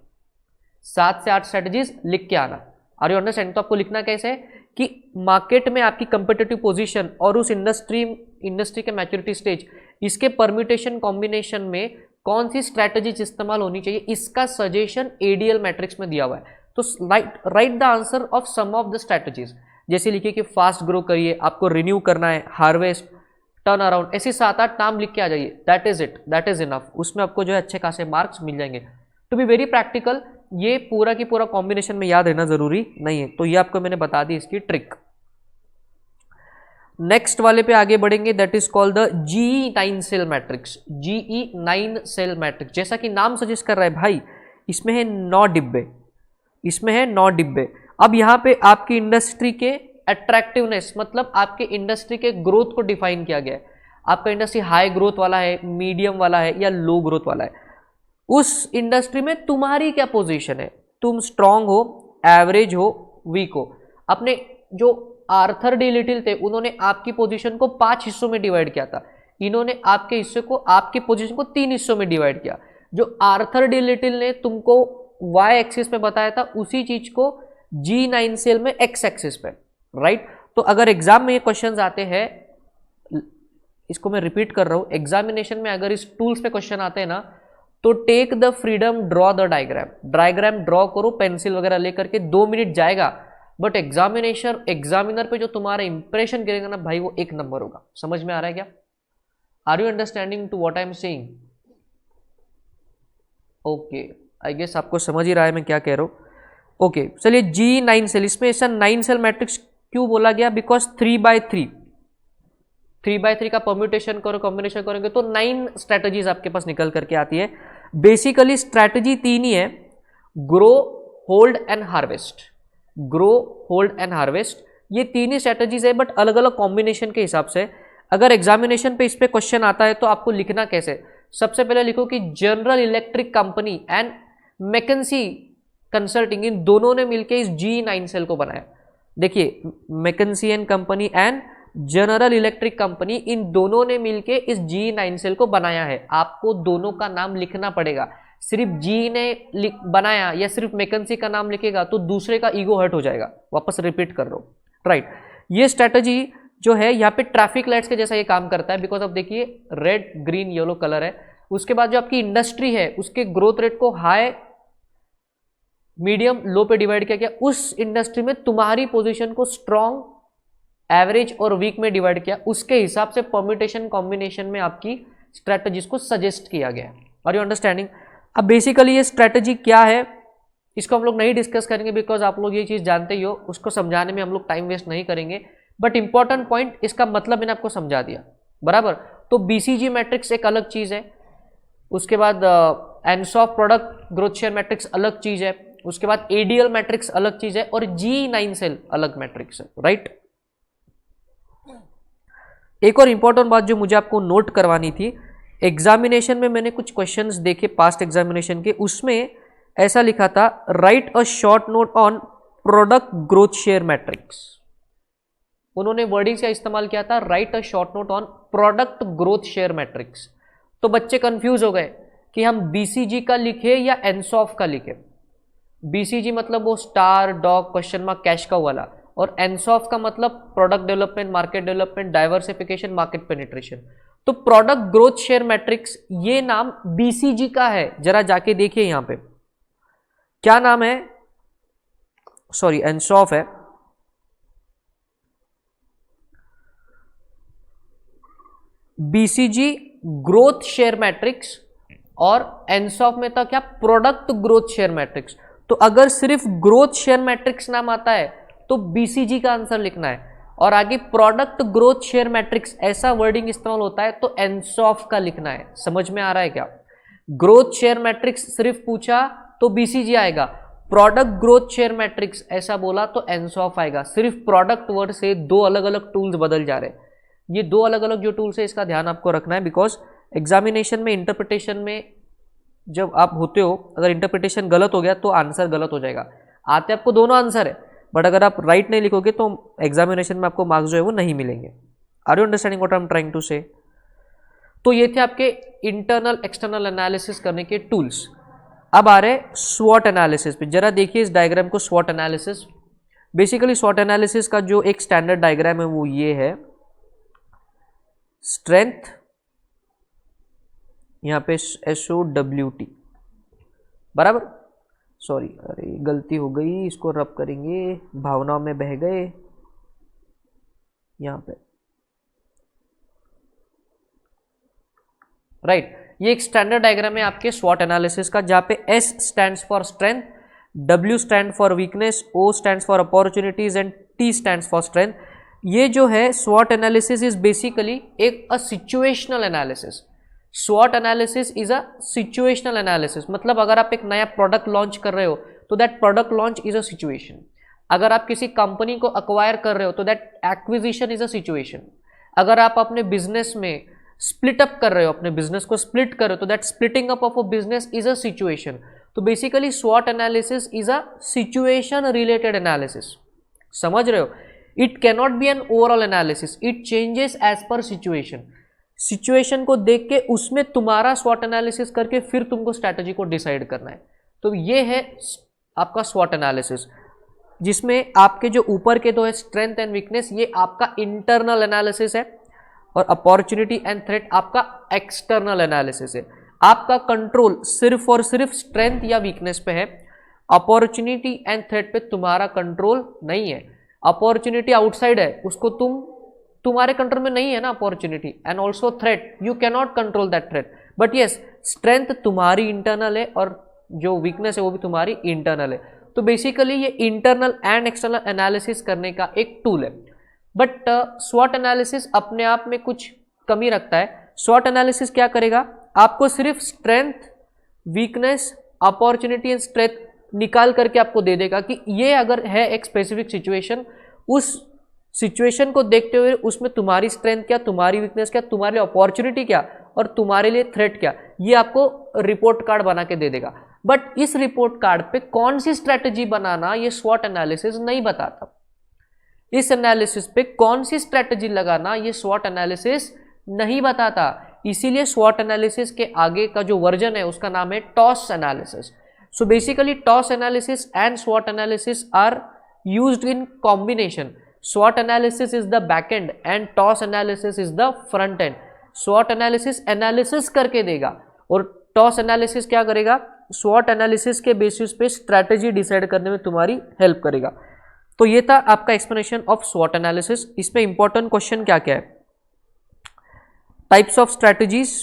7 से 8 स्ट्रैटेजीज लिख के आना। Are you understand? तो आपको लिखना कैसे है कि मार्केट में आपकी कंपिटिटिव पोजीशन और उस इंडस्ट्री के मैच्योरिटी स्टेज, इसके परम्यूटेशन कॉम्बिनेशन में कौन सी स्ट्रैटेजीज इस्तेमाल होनी चाहिए, इसका सजेशन एडीएल मैट्रिक्स में दिया हुआ है। तो write the answer of some of the strategies. जैसे लिखिए कि फास्ट ग्रो करिए, आपको रिन्यू करना है, हार्वेस्ट, टर्न अराउंड, ऐसे 7-8 नाम लिख के आ जाइए। That is it, that is enough. उसमें आपको जो है अच्छे खासे मार्क्स मिल जाएंगे। टू बी वेरी प्रैक्टिकल, ये पूरा की पूरा कॉम्बिनेशन में याद रहना जरूरी नहीं है। तो ये आपको मैंने बता दी इसकी ट्रिक। नेक्स्ट वाले पे आगे बढ़ेंगे, that is called the GE 9 cell matrix. GE 9 cell matrix, जैसा कि नाम सजेस्ट कर रहा है भाई, इसमें है 9 डिब्बे, इसमें है 9 डिब्बे। अब यहाँ पे आपकी इंडस्ट्री के अट्रैक्टिवनेस, मतलब आपके इंडस्ट्री के ग्रोथ को डिफाइन किया गया है। आपका इंडस्ट्री हाई ग्रोथ वाला है, मीडियम वाला है या लो ग्रोथ वाला है। उस इंडस्ट्री में तुम्हारी क्या पोजीशन है, तुम स्ट्रांग हो, एवरेज हो, वीक हो। अपने जो आर्थर डी लिटिल थे उन्होंने आपकी पोजीशन को 5 हिस्सों में डिवाइड किया था, इन्होंने आपके हिस्से को, आपकी पोजीशन को 3 हिस्सों में डिवाइड किया। जो आर्थर डी लिटिल ने तुमको वाई एक्सिस पे बताया था उसी चीज को G9 सेल में एक्स एक्सिस पे, राइट। तो अगर एग्जाम में ये क्वेश्चंस आते हैं, इसको मैं रिपीट कर रहा हूं, एग्जामिनेशन में अगर इस टूल्स पे क्वेश्चन आते हैं ना, तो take the freedom, draw the diagram draw करो पेंसिल वगैरह लेकर के, 2 मिनट जाएगा, बट एग्जामिनर पे जो तुम्हारा इंप्रेशन गिरेगा ना भाई, वो 1 नंबर होगा। समझ में आ रहा है क्या? Are you understanding to what I am saying? Okay, I guess आपको समझ ही रहा है मैं क्या कह रहा हूं। ओके, चलिए G9 सेल, इसमें ऐसा 9 सेल मैट्रिक्स क्यों बोला गया? बिकॉज 3x3 का परम्यूटेशन करो, कॉम्बिनेशन करोगे तो 9 स्ट्रैटेजीज आपके पास निकल करके आती है। बेसिकली स्ट्रैटेजी 3 ही है, grow, hold and harvest. Grow, hold and harvest, ये 3 ही स्ट्रैटेजीज है, बट अलग अलग कॉम्बिनेशन के हिसाब से। अगर एग्जामिनेशन पे इस पे क्वेश्चन आता है तो आपको लिखना कैसे? सबसे पहले लिखो कि general electric company and McKinsey consulting, इन दोनों ने मिलकर इस G9 सेल को बनाया। देखिए, McKinsey and company and general electric company, इन दोनों ने मिलके इस G9 सेल को बनाया है। आपको दोनों का नाम लिखना पड़ेगा। सिर्फ G ने बनाया या सिर्फ मैकेंसी का नाम लिखेगा तो दूसरे का ईगो हर्ट हो जाएगा। वापस रिपीट कर रहा हूं, राइट। ये स्ट्रैटेजी जो है यहाँ पे ट्रैफिक लाइट्स के जैसा ये काम करता है, बिकॉज अब देखिए रेड, ग्रीन, येलो कलर है। उसके बाद जो आपकी इंडस्ट्री है उसके ग्रोथ रेट को हाई, मीडियम, लो पे डिवाइड किया गया। उस इंडस्ट्री में तुम्हारी पोजीशन को स्ट्रॉन्ग, एवरेज और वीक में डिवाइड किया। उसके हिसाब से परम्यूटेशन कॉम्बिनेशन में आपकी स्ट्रैटेजीज को सजेस्ट किया गया। Are you understanding? अब बेसिकली ये स्ट्रैटेजी क्या है इसको हम लोग नहीं डिस्कस करेंगे, बिकॉज आप लोग ये चीज़ जानते ही हो। उसको समझाने में हम लोग टाइम वेस्ट नहीं करेंगे, बट इंपॉर्टेंट पॉइंट, इसका मतलब मैंने आपको समझा दिया, बराबर। तो BCG मैट्रिक्स एक अलग चीज़ है, उसके बाद Ansoff product growth share matrix अलग चीज़ है, उसके बाद ADL मैट्रिक्स अलग चीज़ है, और G9 सेल अलग मैट्रिक्स है, राइट। एक और इंपॉर्टेंट बात जो मुझे आपको नोट करवानी थी, एग्जामिनेशन में मैंने कुछ क्वेश्चंस देखे पास्ट एग्जामिनेशन के, उसमें ऐसा लिखा था, right a short note on product growth share matrix. उन्होंने वर्डिंग्स का इस्तेमाल किया था, right a short note on product growth share matrix. तो बच्चे कंफ्यूज हो गए कि हम BCG का लिखे या एनसॉफ का लिखे। BCG मतलब वो star, dog, question mark, cash का वाला, और एनसॉफ का मतलब product development, market development, diversification, market penetration. तो प्रोडक्ट ग्रोथ शेयर मैट्रिक्स ये नाम बीसीजी का है, जरा जाके देखिए यहां पे क्या नाम है, सॉरी एनसॉफ है, बीसीजी ग्रोथ शेयर मैट्रिक्स, और एनसॉफ में था क्या, प्रोडक्ट ग्रोथ शेयर मैट्रिक्स। तो अगर सिर्फ ग्रोथ शेयर मैट्रिक्स नाम आता है तो बीसीजी का आंसर लिखना है, और आगे प्रोडक्ट ग्रोथ शेयर मैट्रिक्स ऐसा वर्डिंग इस्तेमाल होता है तो एनसॉफ का लिखना है। समझ में आ रहा है क्या? ग्रोथ शेयर मैट्रिक्स सिर्फ पूछा तो बीसीजी आएगा, प्रोडक्ट ग्रोथ शेयर मैट्रिक्स ऐसा बोला तो एनसॉफ आएगा। सिर्फ प्रोडक्ट वर्ड से दो अलग अलग टूल्स बदल जा रहे हैं। ये दो अलग अलग जो टूल्स है इसका ध्यान आपको रखना है, बिकॉज एग्जामिनेशन में इंटरप्रिटेशन में जब आप होते हो, अगर इंटरप्रिटेशन गलत हो गया तो आंसर गलत हो जाएगा। आते आपको दोनों आंसर है, बट अगर आप राइट नहीं लिखोगे तो एग्जामिनेशन में आपको मार्क्स जो है वो नहीं मिलेंगे। Are you understanding what I am trying to say? तो ये थे आपके इंटरनल एक्सटर्नल एनालिसिस करने के टूल्स। अब आ रहे स्वॉट एनालिसिस पे। जरा देखिए इस डायग्राम को, स्वॉट एनालिसिस। बेसिकली स्वॉट एनालिसिस का जो एक स्टैंडर्ड डायग्राम है वो ये है, स्ट्रेंथ, यहाँ पे SOWT, बराबर। सॉरी, अरे गलती हो गई, इसको रब करेंगे, भावनाओं में बह गए यहाँ पे, राइट। ये एक स्टैंडर्ड डायग्राम है आपके स्वॉट एनालिसिस का, जहाँ पे S stands for strength, W stand for weakness, O stands for opportunities and T stands for strength. ये जो है स्वॉट एनालिसिस इज बेसिकली एक सिचुएशनल एनालिसिस। स्वॉट analysis is a situational analysis, मतलब अगर आप एक नया प्रोडक्ट लॉन्च कर रहे हो तो that product launch is a situation. अगर आप किसी कंपनी को अक्वायर कर रहे हो तो that acquisition is a situation. अगर आप अपने बिजनेस में स्प्लिट अप कर रहे हो, अपने बिजनेस को स्प्लिट कर रहे हो तो that splitting up of a business is a situation. तो बेसिकली स्वॉट analysis is a situation related analysis. समझ रहे हो? It cannot be an overall analysis, it changes as per situation. Situation को देख के उसमें तुम्हारा स्वॉट एनालिसिस करके फिर तुमको स्ट्रैटेजी को डिसाइड करना है। तो ये है आपका स्वॉट एनालिसिस, जिसमें आपके जो ऊपर के दो है स्ट्रेंथ एंड वीकनेस, ये आपका इंटरनल एनालिसिस है, और अपॉर्चुनिटी एंड थ्रेट आपका एक्सटर्नल एनालिसिस है। आपका कंट्रोल सिर्फ और सिर्फ स्ट्रेंथ या वीकनेस पे है, अपॉर्चुनिटी एंड थ्रेट पे तुम्हारा कंट्रोल नहीं है। अपॉर्चुनिटी आउटसाइड है, उसको तुम्हारे कंट्रोल में नहीं है ना opportunity, and also threat you can not control that threat. But yes, strength तुम्हारी इंटरनल है और जो वीकनेस है वो भी तुम्हारी इंटरनल है। तो बेसिकली ये इंटरनल एंड एक्सटर्नल एनालिसिस करने का एक टूल है। बट स्वॉट एनालिसिस अपने आप में कुछ कमी रखता है। स्वॉट एनालिसिस क्या करेगा, आपको सिर्फ strength, weakness, opportunity and strength निकाल करके आपको दे देगा कि ये अगर है एक स्पेसिफिक सिचुएशन, उस सिचुएशन को देखते हुए उसमें तुम्हारी स्ट्रेंथ क्या, तुम्हारी वीकनेस क्या, तुम्हारे लिए अपॉर्चुनिटी क्या और तुम्हारे लिए थ्रेट क्या, ये आपको रिपोर्ट कार्ड बना के दे देगा। बट इस रिपोर्ट कार्ड पे कौन सी स्ट्रैटेजी बनाना ये स्वॉट एनालिसिस नहीं बताता। इस एनालिसिस पे कौन सी स्ट्रैटेजी लगाना ये स्वॉट एनालिसिस नहीं बताता। इसीलिए स्वॉट एनालिसिस के आगे का जो वर्जन है उसका नाम है TOWS analysis. So basically TOWS analysis and स्वॉट analysis are used in combination. SWOT analysis is the back end and TOS analysis is the front end. SWOT analysis analysis करके देगा और TOS एनालिसिस क्या करेगा, SWOT एनालिसिस के basis पे strategy decide करने में तुम्हारी हेल्प करेगा। तो ये था आपका एक्सप्लेनेशन ऑफ SWOT एनालिसिस। इसमें इंपॉर्टेंट क्वेश्चन क्या क्या है, types of strategies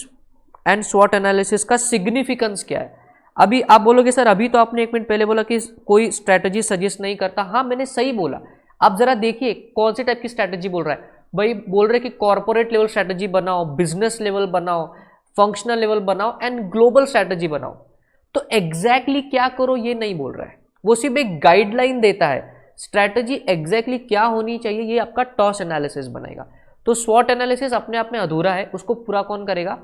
and SWOT analysis का सिग्निफिकेंस क्या है। अभी आप बोलोगे सर अभी तो आपने 1 मिनट पहले बोला कि कोई स्ट्रैटेजी सजेस्ट नहीं करता। हाँ, मैंने सही बोला। आप जरा देखिए कौन सी टाइप की स्ट्रैटेजी बोल रहा है भाई। बोल रहे कि कॉर्पोरेट लेवल स्ट्रैटेजी बनाओ, बिजनेस लेवल बनाओ, फंक्शनल लेवल बनाओ एंड ग्लोबल स्ट्रैटेजी बनाओ। तो एग्जैक्टली क्या करो ये नहीं बोल रहा है, वो सिर्फ एक गाइडलाइन देता है। स्ट्रैटेजी एग्जैक्टली क्या होनी चाहिए ये आपका टॉस एनालिसिस बनाएगा। तो स्वॉट एनालिसिस अपने आप में अधूरा है, उसको पूरा कौन करेगा,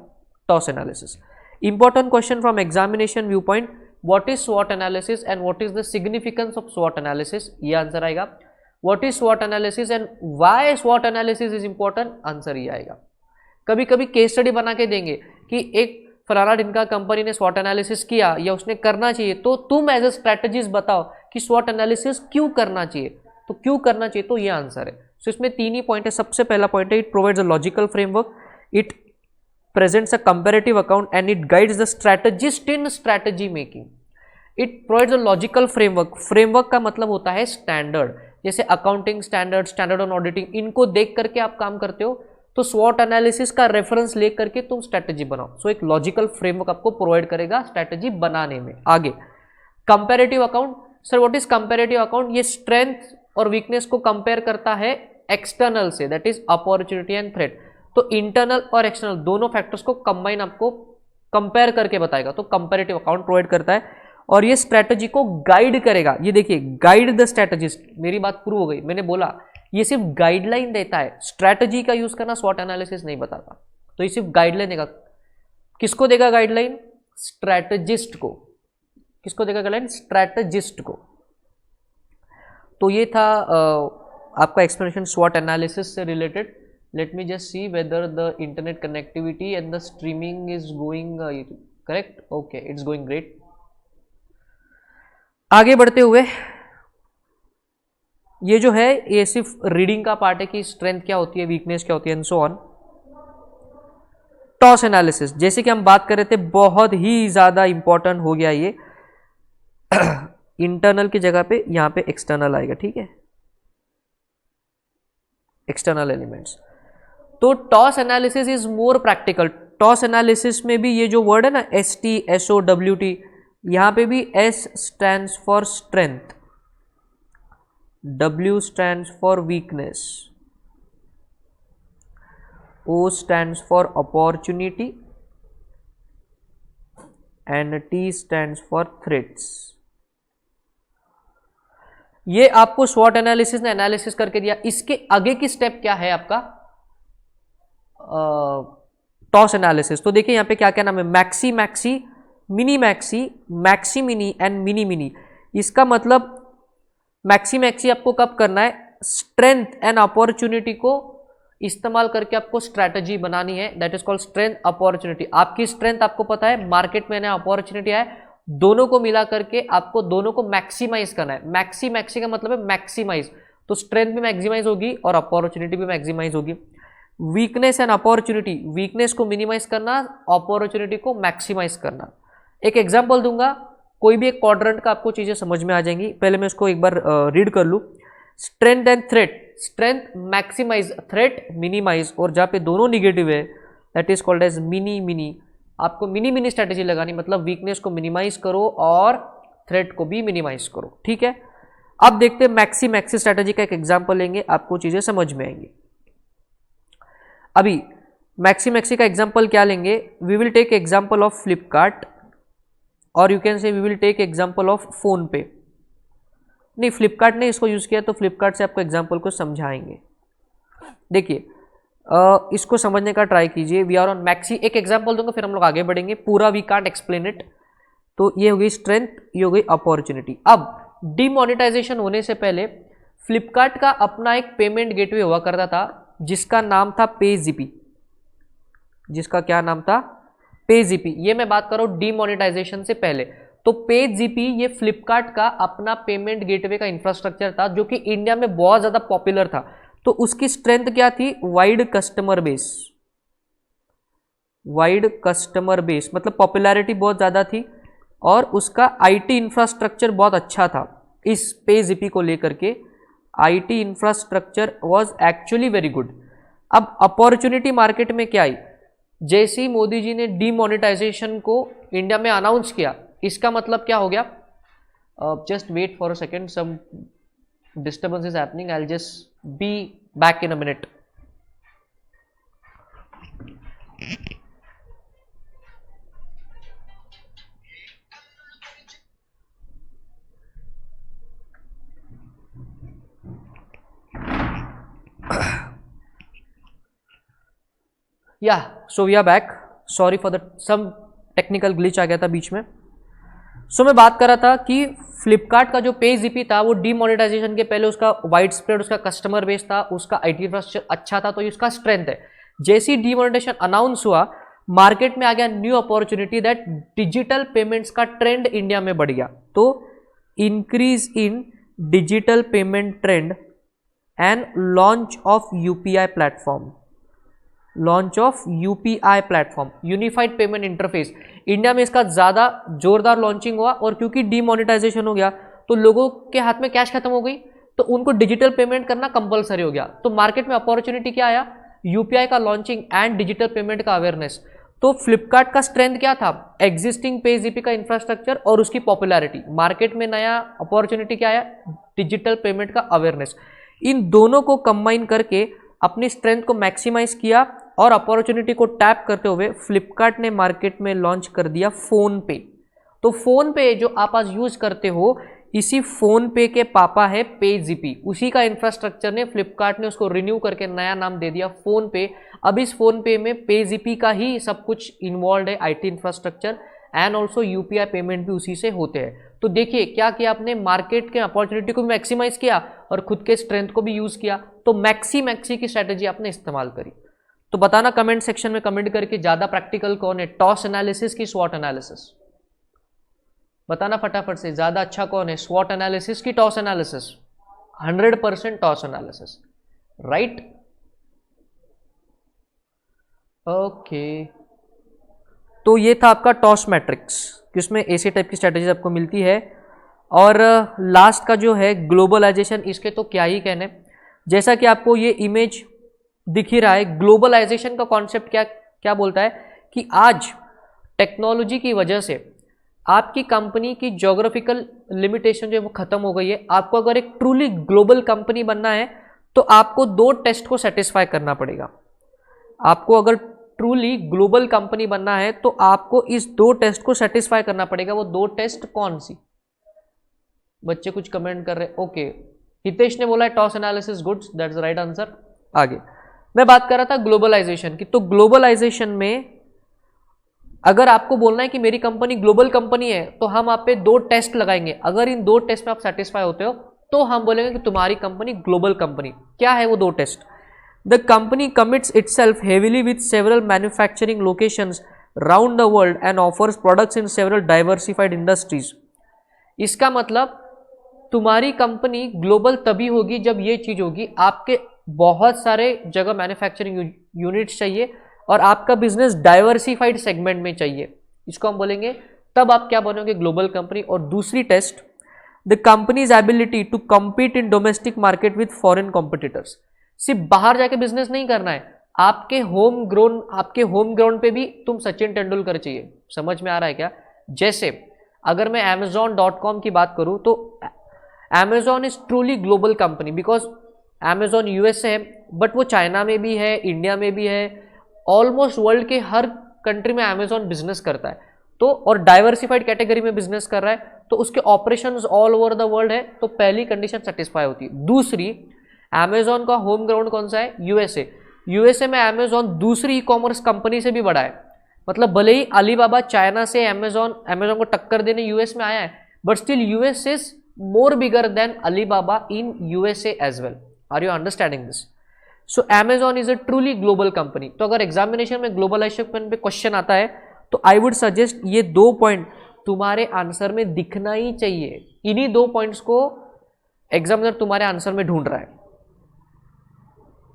toss analysis. Important question from examination view point, what is स्वॉट analysis and what is the significance of स्वॉट analysis, ये आंसर आएगा। What is SWOT analysis and why SWOT analysis is important, answer ये आएगा। कभी कभी केस स्टडी बना के देंगे कि एक फलाना ढिमका कंपनी ने SWOT एनालिसिस किया या उसने करना चाहिए, तो तुम एज ए स्ट्रैटेजिस्ट बताओ कि SWOT एनालिसिस क्यों करना चाहिए। तो क्यों करना चाहिए, तो ये आंसर है। सो इसमें 3 ही पॉइंट है। सबसे पहला पॉइंट है, it provides a logical framework, it presents a comparative account and it guides the strategist in strategy making. It provides a logical framework, framework का मतलब होता है स्टैंडर्ड, जैसे accounting standard, standard on auditing, इनको देख करके आप काम करते हो, तो स्वॉट एनालिसिस का रेफरेंस ले करके तुम स्ट्रैटेजी बनाओ। सो एक लॉजिकल फ्रेमवर्क आपको प्रोवाइड करेगा स्ट्रैटेजी बनाने में। आगे comparative account, sir what is comparative account, ये स्ट्रेंथ और वीकनेस को कंपेयर करता है एक्सटर्नल से, that is opportunity and threat. तो इंटरनल और एक्सटर्नल दोनों फैक्टर्स को कंबाइन आपको कंपेयर करके बताएगा, तो कंपैरेटिव अकाउंट प्रोवाइड करता है। और ये स्ट्रैटेजी को गाइड करेगा, ये देखिए गाइड द स्ट्रैटेजिस्ट, मेरी बात प्रूव हो गई, मैंने बोला ये सिर्फ गाइडलाइन देता है, स्ट्रैटेजी का यूज करना स्वॉट एनालिसिस नहीं बताता, तो ये सिर्फ गाइडलाइन देगा। किसको देगा गाइडलाइन, स्ट्रैटेजिस्ट को। किसको देगा गाइडलाइन, स्ट्रैटेजिस्ट को। तो ये था आपका एक्सप्लेनेशन स्वॉट एनालिसिस से related. Let me just see whether the internet connectivity and the streaming is going correct, okay it's going great. आगे बढ़ते हुए, ये जो है ये सिर्फ रीडिंग का पार्ट है कि स्ट्रेंथ क्या होती है, वीकनेस क्या होती है and so on. Toss analysis, जैसे कि हम बात कर रहे थे, बहुत ही ज्यादा इंपॉर्टेंट हो गया ये। इंटरनल की जगह पे यहां पे एक्सटर्नल आएगा, ठीक है, एक्सटर्नल एलिमेंट्स। तो toss analysis is more practical. Toss analysis में भी ये जो वर्ड है ना, ST SOWT, यहां पे भी S stands for strength, W stands for weakness, O stands for opportunity and T stands for threats. ये आपको स्वॉट एनालिसिस ने एनालिसिस करके दिया। इसके आगे की स्टेप क्या है आपका, टॉस एनालिसिस। तो देखिए यहां पे क्या क्या नाम है, maxi maxi, mini maxi, maxi mini and mini mini. इसका मतलब मैक्सी मैक्सी आपको कब करना है, स्ट्रेंथ एंड अपॉर्चुनिटी को इस्तेमाल करके आपको स्ट्रैटेजी बनानी है, that is called strength opportunity. आपकी स्ट्रेंथ आपको पता है, मार्केट में नया अपॉर्चुनिटी है, दोनों को मिला करके आपको दोनों को मैक्सिमाइज करना है। मैक्सी मैक्सी का मतलब है मैक्सिमाइज, तो स्ट्रेंथ भी मैक्सिमाइज होगी और अपॉर्चुनिटी भी मैक्सिमाइज होगी। वीकनेस एंड अपॉर्चुनिटी, वीकनेस को मिनिमाइज करना, अपॉर्चुनिटी को मैक्सिमाइज करना। एक एग्जांपल दूंगा, कोई भी एक क्वाड्रेंट का आपको चीजें समझ में आ जाएंगी। पहले मैं इसको एक बार रीड कर लूं। Strength and threat, strength maximize, threat minimize, और जहां पे दोनों निगेटिव है that is called as mini mini. आपको मिनी मिनी स्ट्रेटेजी लगानी, मतलब वीकनेस को मिनिमाइज करो और थ्रेट को भी मिनिमाइज करो, ठीक है। अब देखते हैं मैक्सी मैक्सी स्ट्रेटेजी का एक एग्जांपल लेंगे, आपको चीजें समझ में आएंगी। अभी मैक्सी मैक्सी का एग्जांपल क्या लेंगे, we will take example of Flipkart, और you can say we will take example of PhonePe. नहीं, फ्लिपकार्ट ने इसको यूज किया तो फ्लिपकार्ट से आपको एग्जांपल को समझाएंगे। देखिए इसको समझने का ट्राई कीजिए। वी आर ऑन मैक्सी, एक एग्जांपल दूंगा फिर हम लोग आगे बढ़ेंगे, पूरा वी कांट एक्सप्लेन इट। तो ये हो गई स्ट्रेंथ, ये हो गई अपॉर्चुनिटी। अब डिमोनेटाइजेशन होने से पहले फ्लिपकार्ट का अपना एक पेमेंट गेटवे हुआ करता था जिसका नाम था पेजीपी। जिसका क्या नाम था, पेजीपी। ये मैं बात कर रहा हूं डिमोनेटाइजेशन से पहले। तो पेजीपी ये फ्लिपकार्ट का अपना पेमेंट गेटवे का इंफ्रास्ट्रक्चर था जो कि इंडिया में बहुत ज्यादा पॉपुलर था। तो उसकी स्ट्रेंथ क्या थी, wide customer base. Wide customer base मतलब पॉपुलैरिटी बहुत ज्यादा थी, और उसका आईटी इंफ्रास्ट्रक्चर बहुत अच्छा था। इस पेजीपी को लेकर के IT infrastructure was actually very good. अब अपॉर्चुनिटी मार्केट में क्या आई, जैसे ही मोदी जी ने डीमोनेटाइजेशन को इंडिया में अनाउंस किया, इसका मतलब क्या हो गया, just wait for a second, some disturbance is happening, I'll just be back in a minute. Yeah, so we are back. Sorry for the some technical glitch आ गया था बीच में। सो मैं बात कर रहा था कि फ्लिपकार्ट का जो पेजीपी था वो डीमोनेटाइजेशन के पहले उसका वाइड स्प्रेड उसका कस्टमर बेस था, उसका आईटी इंफ्रास्ट्रक्चर अच्छा था, तो ये उसका स्ट्रेंथ है। जैसे ही डीमोनेटाइजेशन अनाउंस हुआ, मार्केट में आ गया new opportunity that digital payments का ट्रेंड इंडिया में बढ़ गया। तो increase in digital payment trend and launch of UPI platform, launch of UPI platform, unified payment interface. India में इसका ज़्यादा जोरदार लॉन्चिंग हुआ और क्योंकि डीमोनेटाइजेशन हो गया तो लोगों के हाथ में कैश खत्म हो गई, तो उनको डिजिटल पेमेंट करना कंपलसरी हो गया। तो मार्केट में अपॉर्चुनिटी क्या आया, यूपीआई का लॉन्चिंग एंड डिजिटल पेमेंट का अवेयरनेस। तो फ्लिपकार्ट का स्ट्रेंथ क्या था, एग्जिस्टिंग पेजीपी का इंफ्रास्ट्रक्चर और उसकी पॉपुलैरिटी। मार्केट में नया अपॉर्चुनिटी क्या आया, डिजिटल पेमेंट का अवेयरनेस। इन दोनों को कंबाइन करके अपनी स्ट्रेंथ को मैक्सिमाइज किया और अपॉर्चुनिटी को टैप करते हुए फ्लिपकार्ट ने मार्केट में लॉन्च कर दिया फोन पे। तो फोन पे जो आप आज यूज करते हो, इसी फोन पे के पापा है पेजीपी, उसी का इंफ्रास्ट्रक्चर ने फ्लिपकार्ट ने उसको रिन्यू करके नया नाम दे दिया फोन पे। अब इस फोन पे में पेजीपी का ही सब कुछ इन्वॉल्व है, IT infrastructure and also UPI payment भी उसी से होते हैं। तो देखिए क्या किया आपने, मार्केट के अपॉर्चुनिटी को भी मैक्सिमाइज किया और खुद के स्ट्रेंथ को भी यूज किया। तो मैक्सी की स्ट्रेटेजी आपने इस्तेमाल करी। तो बताना कमेंट सेक्शन में कमेंट करके ज्यादा प्रैक्टिकल कौन है, टॉस एनालिसिस की स्वॉट एनालिसिस। बताना फटाफट से, ज्यादा अच्छा कौन है, स्वॉट एनालिसिस की toss analysis. 100% toss analysis, right. Okay, तो ये था आपका टॉस मैट्रिक्स, जिसमें ऐसे टाइप की स्ट्रेटेजी आपको मिलती है। और लास्ट का जो है ग्लोबलाइजेशन, इसके तो क्या ही कहने। जैसा कि आपको ये इमेज दिख ही रहा है, ग्लोबलाइजेशन का कॉन्सेप्ट क्या क्या बोलता है कि आज टेक्नोलॉजी की वजह से आपकी कंपनी की ज्योग्राफिकल लिमिटेशन जो है वो खत्म हो गई है। आपको अगर एक ट्रूली ग्लोबल कंपनी बनना है तो आपको 2 टेस्ट को सेटिस्फाई करना पड़ेगा। आपको अगर ट्रूली ग्लोबल कंपनी बनना है तो आपको इस 2 टेस्ट को सेटिस्फाई करना पड़ेगा। वो 2 टेस्ट कौन सी, बच्चे कुछ कमेंट कर रहे। ओके, हितेश ने बोला है TOWS analysis goods, that's the right answer. आगे मैं बात कर रहा था ग्लोबलाइजेशन की। तो ग्लोबलाइजेशन में अगर आपको बोलना है कि मेरी कंपनी ग्लोबल कंपनी है तो हम आप पे 2 टेस्ट लगाएंगे। अगर इन 2 टेस्ट में आप सेटिस्फाई होते हो तो हम बोलेंगे कि तुम्हारी कंपनी ग्लोबल कंपनी। क्या है वो 2 test, the company commits itself heavily with several manufacturing locations round the world and offers products in several diversified industries. इसका मतलब तुम्हारी कंपनी ग्लोबल तभी होगी जब ये चीज होगी, आपके बहुत सारे जगह मैन्युफैक्चरिंग यूनिट्स चाहिए और आपका बिजनेस डाइवर्सिफाइड सेगमेंट में चाहिए। इसको हम बोलेंगे, तब आप क्या बनोगे, ग्लोबल कंपनी। और दूसरी test, the company's ability to compete in domestic market with foreign competitors. सिर्फ बाहर जाके बिजनेस नहीं करना है, आपके होम ग्राउंड पे भी तुम सचिन तेंदुलकर चाहिए। समझ में आ रहा है क्या। जैसे अगर मैं Amazon.com की बात करूं तो Amazon is truly global company because Amazon USA है, बट वो चाइना में भी है, इंडिया में भी है, ऑलमोस्ट वर्ल्ड के हर कंट्री में Amazon बिजनेस करता है। तो और डाइवर्सिफाइड कैटेगरी में बिजनेस कर रहा है तो उसके operations all over the world है। तो पहली कंडीशन सेटिस्फाई होती है। दूसरी, Amazon का होम ग्राउंड कौन सा है, यूएसए। यूएसए में Amazon दूसरी ई कॉमर्स कंपनी से भी बड़ा है। मतलब भले ही अलीबाबा चाइना से Amazon को टक्कर देने यूएस में आया है, but still US is more bigger than Alibaba in USA as well. Are you understanding this. So Amazon is a truly global company. तो अगर एग्जामिनेशन में ग्लोबलाइजेशन पे क्वेश्चन आता है तो आई वुड सजेस्ट ये 2 पॉइंट तुम्हारे आंसर में दिखना ही चाहिए। इन्हीं 2 पॉइंट्स को एग्जामिनर तुम्हारे आंसर में ढूंढ रहा है।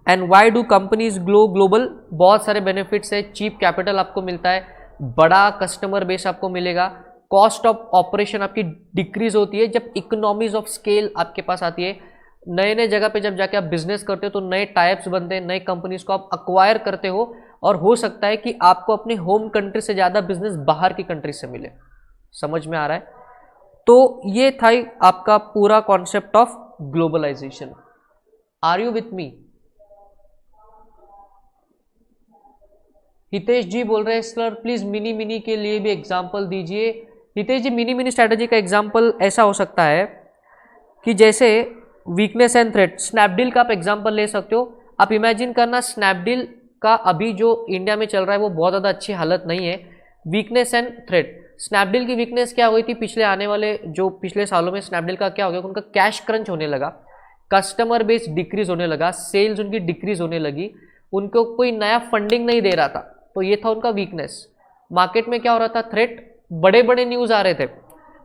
And why do companies global, बहुत सारे बेनिफिट्स है। चीप कैपिटल आपको मिलता है, बड़ा कस्टमर बेस आपको मिलेगा, कॉस्ट ऑफ ऑपरेशन आपकी डिक्रीज होती है जब इकोनॉमीज ऑफ स्केल आपके पास आती है। नए नए जगह पे जब जाके आप बिजनेस करते हो तो नए टाइप्स बनते हैं, नए कंपनीज को आप अक्वायर करते हो और हो सकता है कि आपको अपने होम कंट्री से ज़्यादा बिजनेस बाहर की कंट्री से मिले। समझ में आ रहा है। तो ये था आपका पूरा concept of globalisation. Are you with me. Hitesh ji बोल रहे हैं सर प्लीज मिनी के लिए भी एग्जांपल दीजिए। हितेश जी, मिनी स्ट्रैटेजी का एग्जांपल ऐसा हो सकता है कि जैसे वीकनेस एंड थ्रेट, स्नैपडील का आप एग्जांपल ले सकते हो। आप इमेजिन करना, स्नैपडील का अभी जो इंडिया में चल रहा है वो बहुत ज़्यादा अच्छी हालत नहीं है। वीकनेस एंड थ्रेट, स्नैपडील की वीकनेस क्या हुई थी, पिछले सालों में स्नैपडील का क्या हो गया, उनका कैश क्रंच होने लगा, कस्टमर बेस डिक्रीज होने लगा, सेल्स उनकी डिक्रीज होने लगी, उनको कोई नया फंडिंग नहीं दे रहा था। तो ये था उनका वीकनेस। मार्केट में क्या हो रहा था, थ्रेट, बड़े बड़े न्यूज़ आ रहे थे।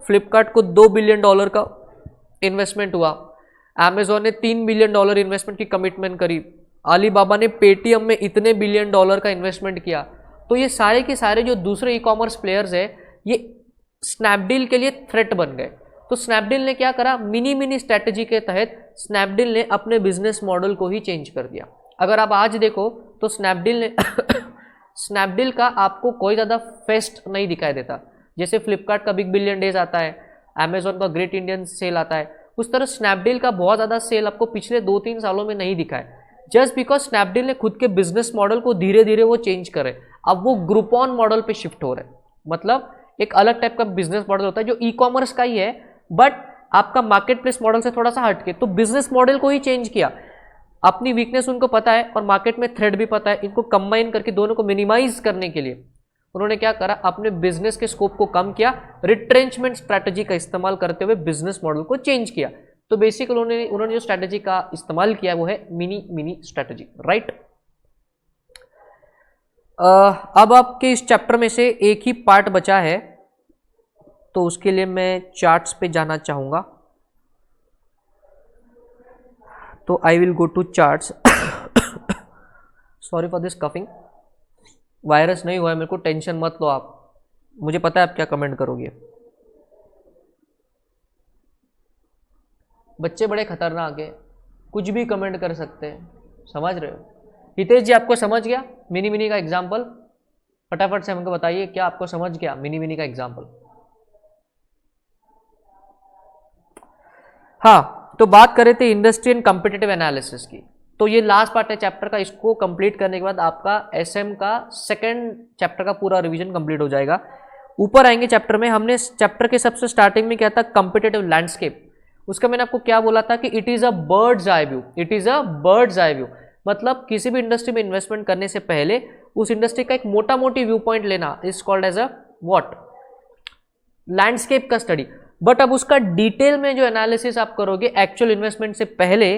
फ्लिपकार्ट को $2 बिलियन का इन्वेस्टमेंट हुआ, अमेजोन ने $3 बिलियन इन्वेस्टमेंट की कमिटमेंट करी, अलीबाबा ने पेटीएम में इतने $1 बिलियन का इन्वेस्टमेंट किया। तो ये सारे के सारे जो दूसरे ई कॉमर्स प्लेयर्स है ये स्नैपडील के लिए थ्रेट बन गए। तो स्नैपडील ने क्या करा, मिनी स्ट्रैटेजी के तहत स्नैपडील ने अपने बिजनेस मॉडल को ही चेंज कर दिया। अगर आप आज देखो तो स्नैपडील ने स्नैपडील का आपको कोई ज़्यादा फेस्ट नहीं दिखाई देता। जैसे फ्लिपकार्ट का बिग बिलियन डेज आता है, अमेजोन का ग्रेट इंडियन सेल आता है, उस तरह स्नैपडील का बहुत ज़्यादा सेल आपको पिछले 2-3 सालों में नहीं दिखा है। जस्ट बिकॉज स्नैपडील ने खुद के बिजनेस मॉडल को धीरे धीरे वो चेंज करे, अब वो ग्रुप ऑन मॉडल पे शिफ्ट हो रहे हैं। मतलब एक अलग टाइप का बिजनेस मॉडल होता है जो ई कॉमर्स का ही है, बट आपका मार्केट प्लेस मॉडल से थोड़ा सा हटके, तो बिजनेस मॉडल को ही चेंज किया। अपनी वीकनेस उनको पता है और मार्केट में थ्रेड भी पता है, इनको कंबाइन करके दोनों को मिनिमाइज करने के लिए उन्होंने क्या करा, अपने बिजनेस के स्कोप को कम किया, रिट्रेंचमेंट स्ट्रैटेजी का इस्तेमाल करते हुए बिजनेस मॉडल को चेंज किया। तो बेसिकली उन्होंने जो स्ट्रैटेजी का इस्तेमाल किया वो है मिनी स्ट्रैटेजी, राइट। अब आपके इस चैप्टर में से एक ही पार्ट बचा है, तो उसके लिए मैं चार्ट्स पे जाना चाहूंगा। तो I will go to charts. Sorry for this coughing, virus नहीं हुआ है मेरे को, टेंशन मत लो आप, मुझे पता है आप क्या कमेंट करोगे। बच्चे बड़े खतरनाक है, कुछ भी कमेंट कर सकते हैं, समझ रहे हो। हितेश जी आपको समझ गया मिनी का एग्जाम्पल? फटाफट से हमको बताइए, क्या आपको समझ गया मिनी का एग्जाम्पल? हाँ, तो बात कर रहे थे इंडस्ट्री एंड कॉम्पिटिटिव एनालिसिस की। तो ये लास्ट पार्ट है चैप्टर का, इसको कंप्लीट करने के बाद आपका एसएम का सेकंड चैप्टर का पूरा रिवीजन कंप्लीट हो जाएगा। ऊपर आएंगे चैप्टर में, हमने चैप्टर के सबसे स्टार्टिंग में क्या था, कॉम्पिटिटिव लैंडस्केप। उसका मैंने आपको क्या बोला था कि it is a bird's eye view, it is a bird's eye view. मतलब किसी भी इंडस्ट्री में इन्वेस्टमेंट करने से पहले उस इंडस्ट्री का एक मोटा मोटी व्यू पॉइंट लेना is called as a what, landscape का स्टडी। बट अब उसका डिटेल में जो एनालिसिस आप करोगे एक्चुअल इन्वेस्टमेंट से पहले,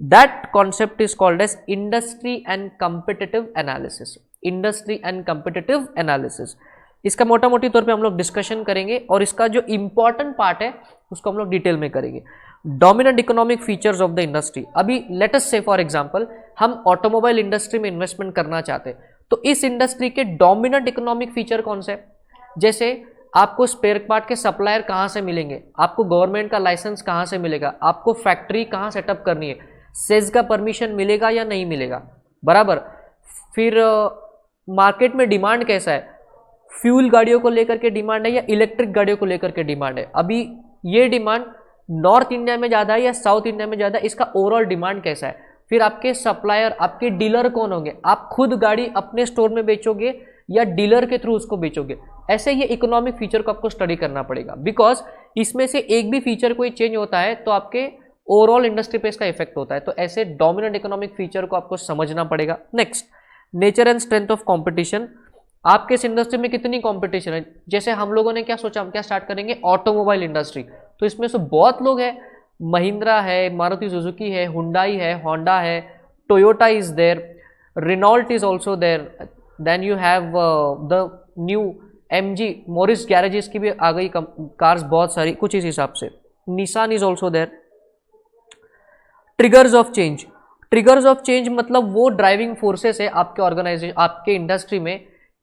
that concept is called as industry and competitive analysis, industry and competitive analysis. इसका मोटा मोटी तौर पे हम लोग डिस्कशन करेंगे और इसका जो इंपॉर्टेंट पार्ट है उसको हम लोग डिटेल में करेंगे। Dominant economic features of the industry. अभी लेट अस से फॉर एग्जांपल हम ऑटोमोबाइल इंडस्ट्री में इन्वेस्टमेंट करना चाहते हैं, तो इस इंडस्ट्री के डोमिनेंट इकोनॉमिक फीचर कौन से? जैसे आपको स्पेयर पार्ट के सप्लायर कहाँ से मिलेंगे, आपको गवर्नमेंट का लाइसेंस कहाँ से मिलेगा, आपको फैक्ट्री कहाँ सेटअप करनी है, सेज का परमिशन मिलेगा या नहीं मिलेगा, बराबर। फिर मार्केट में डिमांड कैसा है, फ्यूल गाड़ियों को लेकर के डिमांड है या इलेक्ट्रिक गाड़ियों को लेकर के डिमांड है। अभी ये डिमांड नॉर्थ इंडिया में ज़्यादा है या साउथ इंडिया में ज़्यादा, इसका ओवरऑल डिमांड कैसा है। फिर आपके सप्लायर, आपके डीलर कौन होंगे, आप खुद गाड़ी अपने स्टोर में बेचोगे या डीलर के थ्रू उसको बेचोगे। ऐसे ये इकोनॉमिक फीचर को आपको स्टडी करना पड़ेगा, बिकॉज इसमें से एक भी फीचर कोई चेंज होता है तो आपके ओवरऑल इंडस्ट्री पे इसका इफेक्ट होता है। तो ऐसे डोमिनेंट इकोनॉमिक फीचर को आपको समझना पड़ेगा। Next, nature and strength of competition. आपके इस इंडस्ट्री में कितनी कंपटीशन है। जैसे हम लोगों ने क्या सोचा, हम क्या स्टार्ट करेंगे, ऑटोमोबाइल इंडस्ट्री। तो इसमें से बहुत लोग हैं, महिंद्रा है, मारुति सुजुकी है, हुंडई है, होंडा है, Toyota is there, Renault is also there, then you have the new MG, Morris Garages की भी आ गई कार्स बहुत सारी कुछ इस हिसाब से, Nissan is also there. Triggers of change. Triggers of change मतलब वो ड्राइविंग फोर्सेस है आपके ऑर्गेनाइजेशन, आपके इंडस्ट्री में,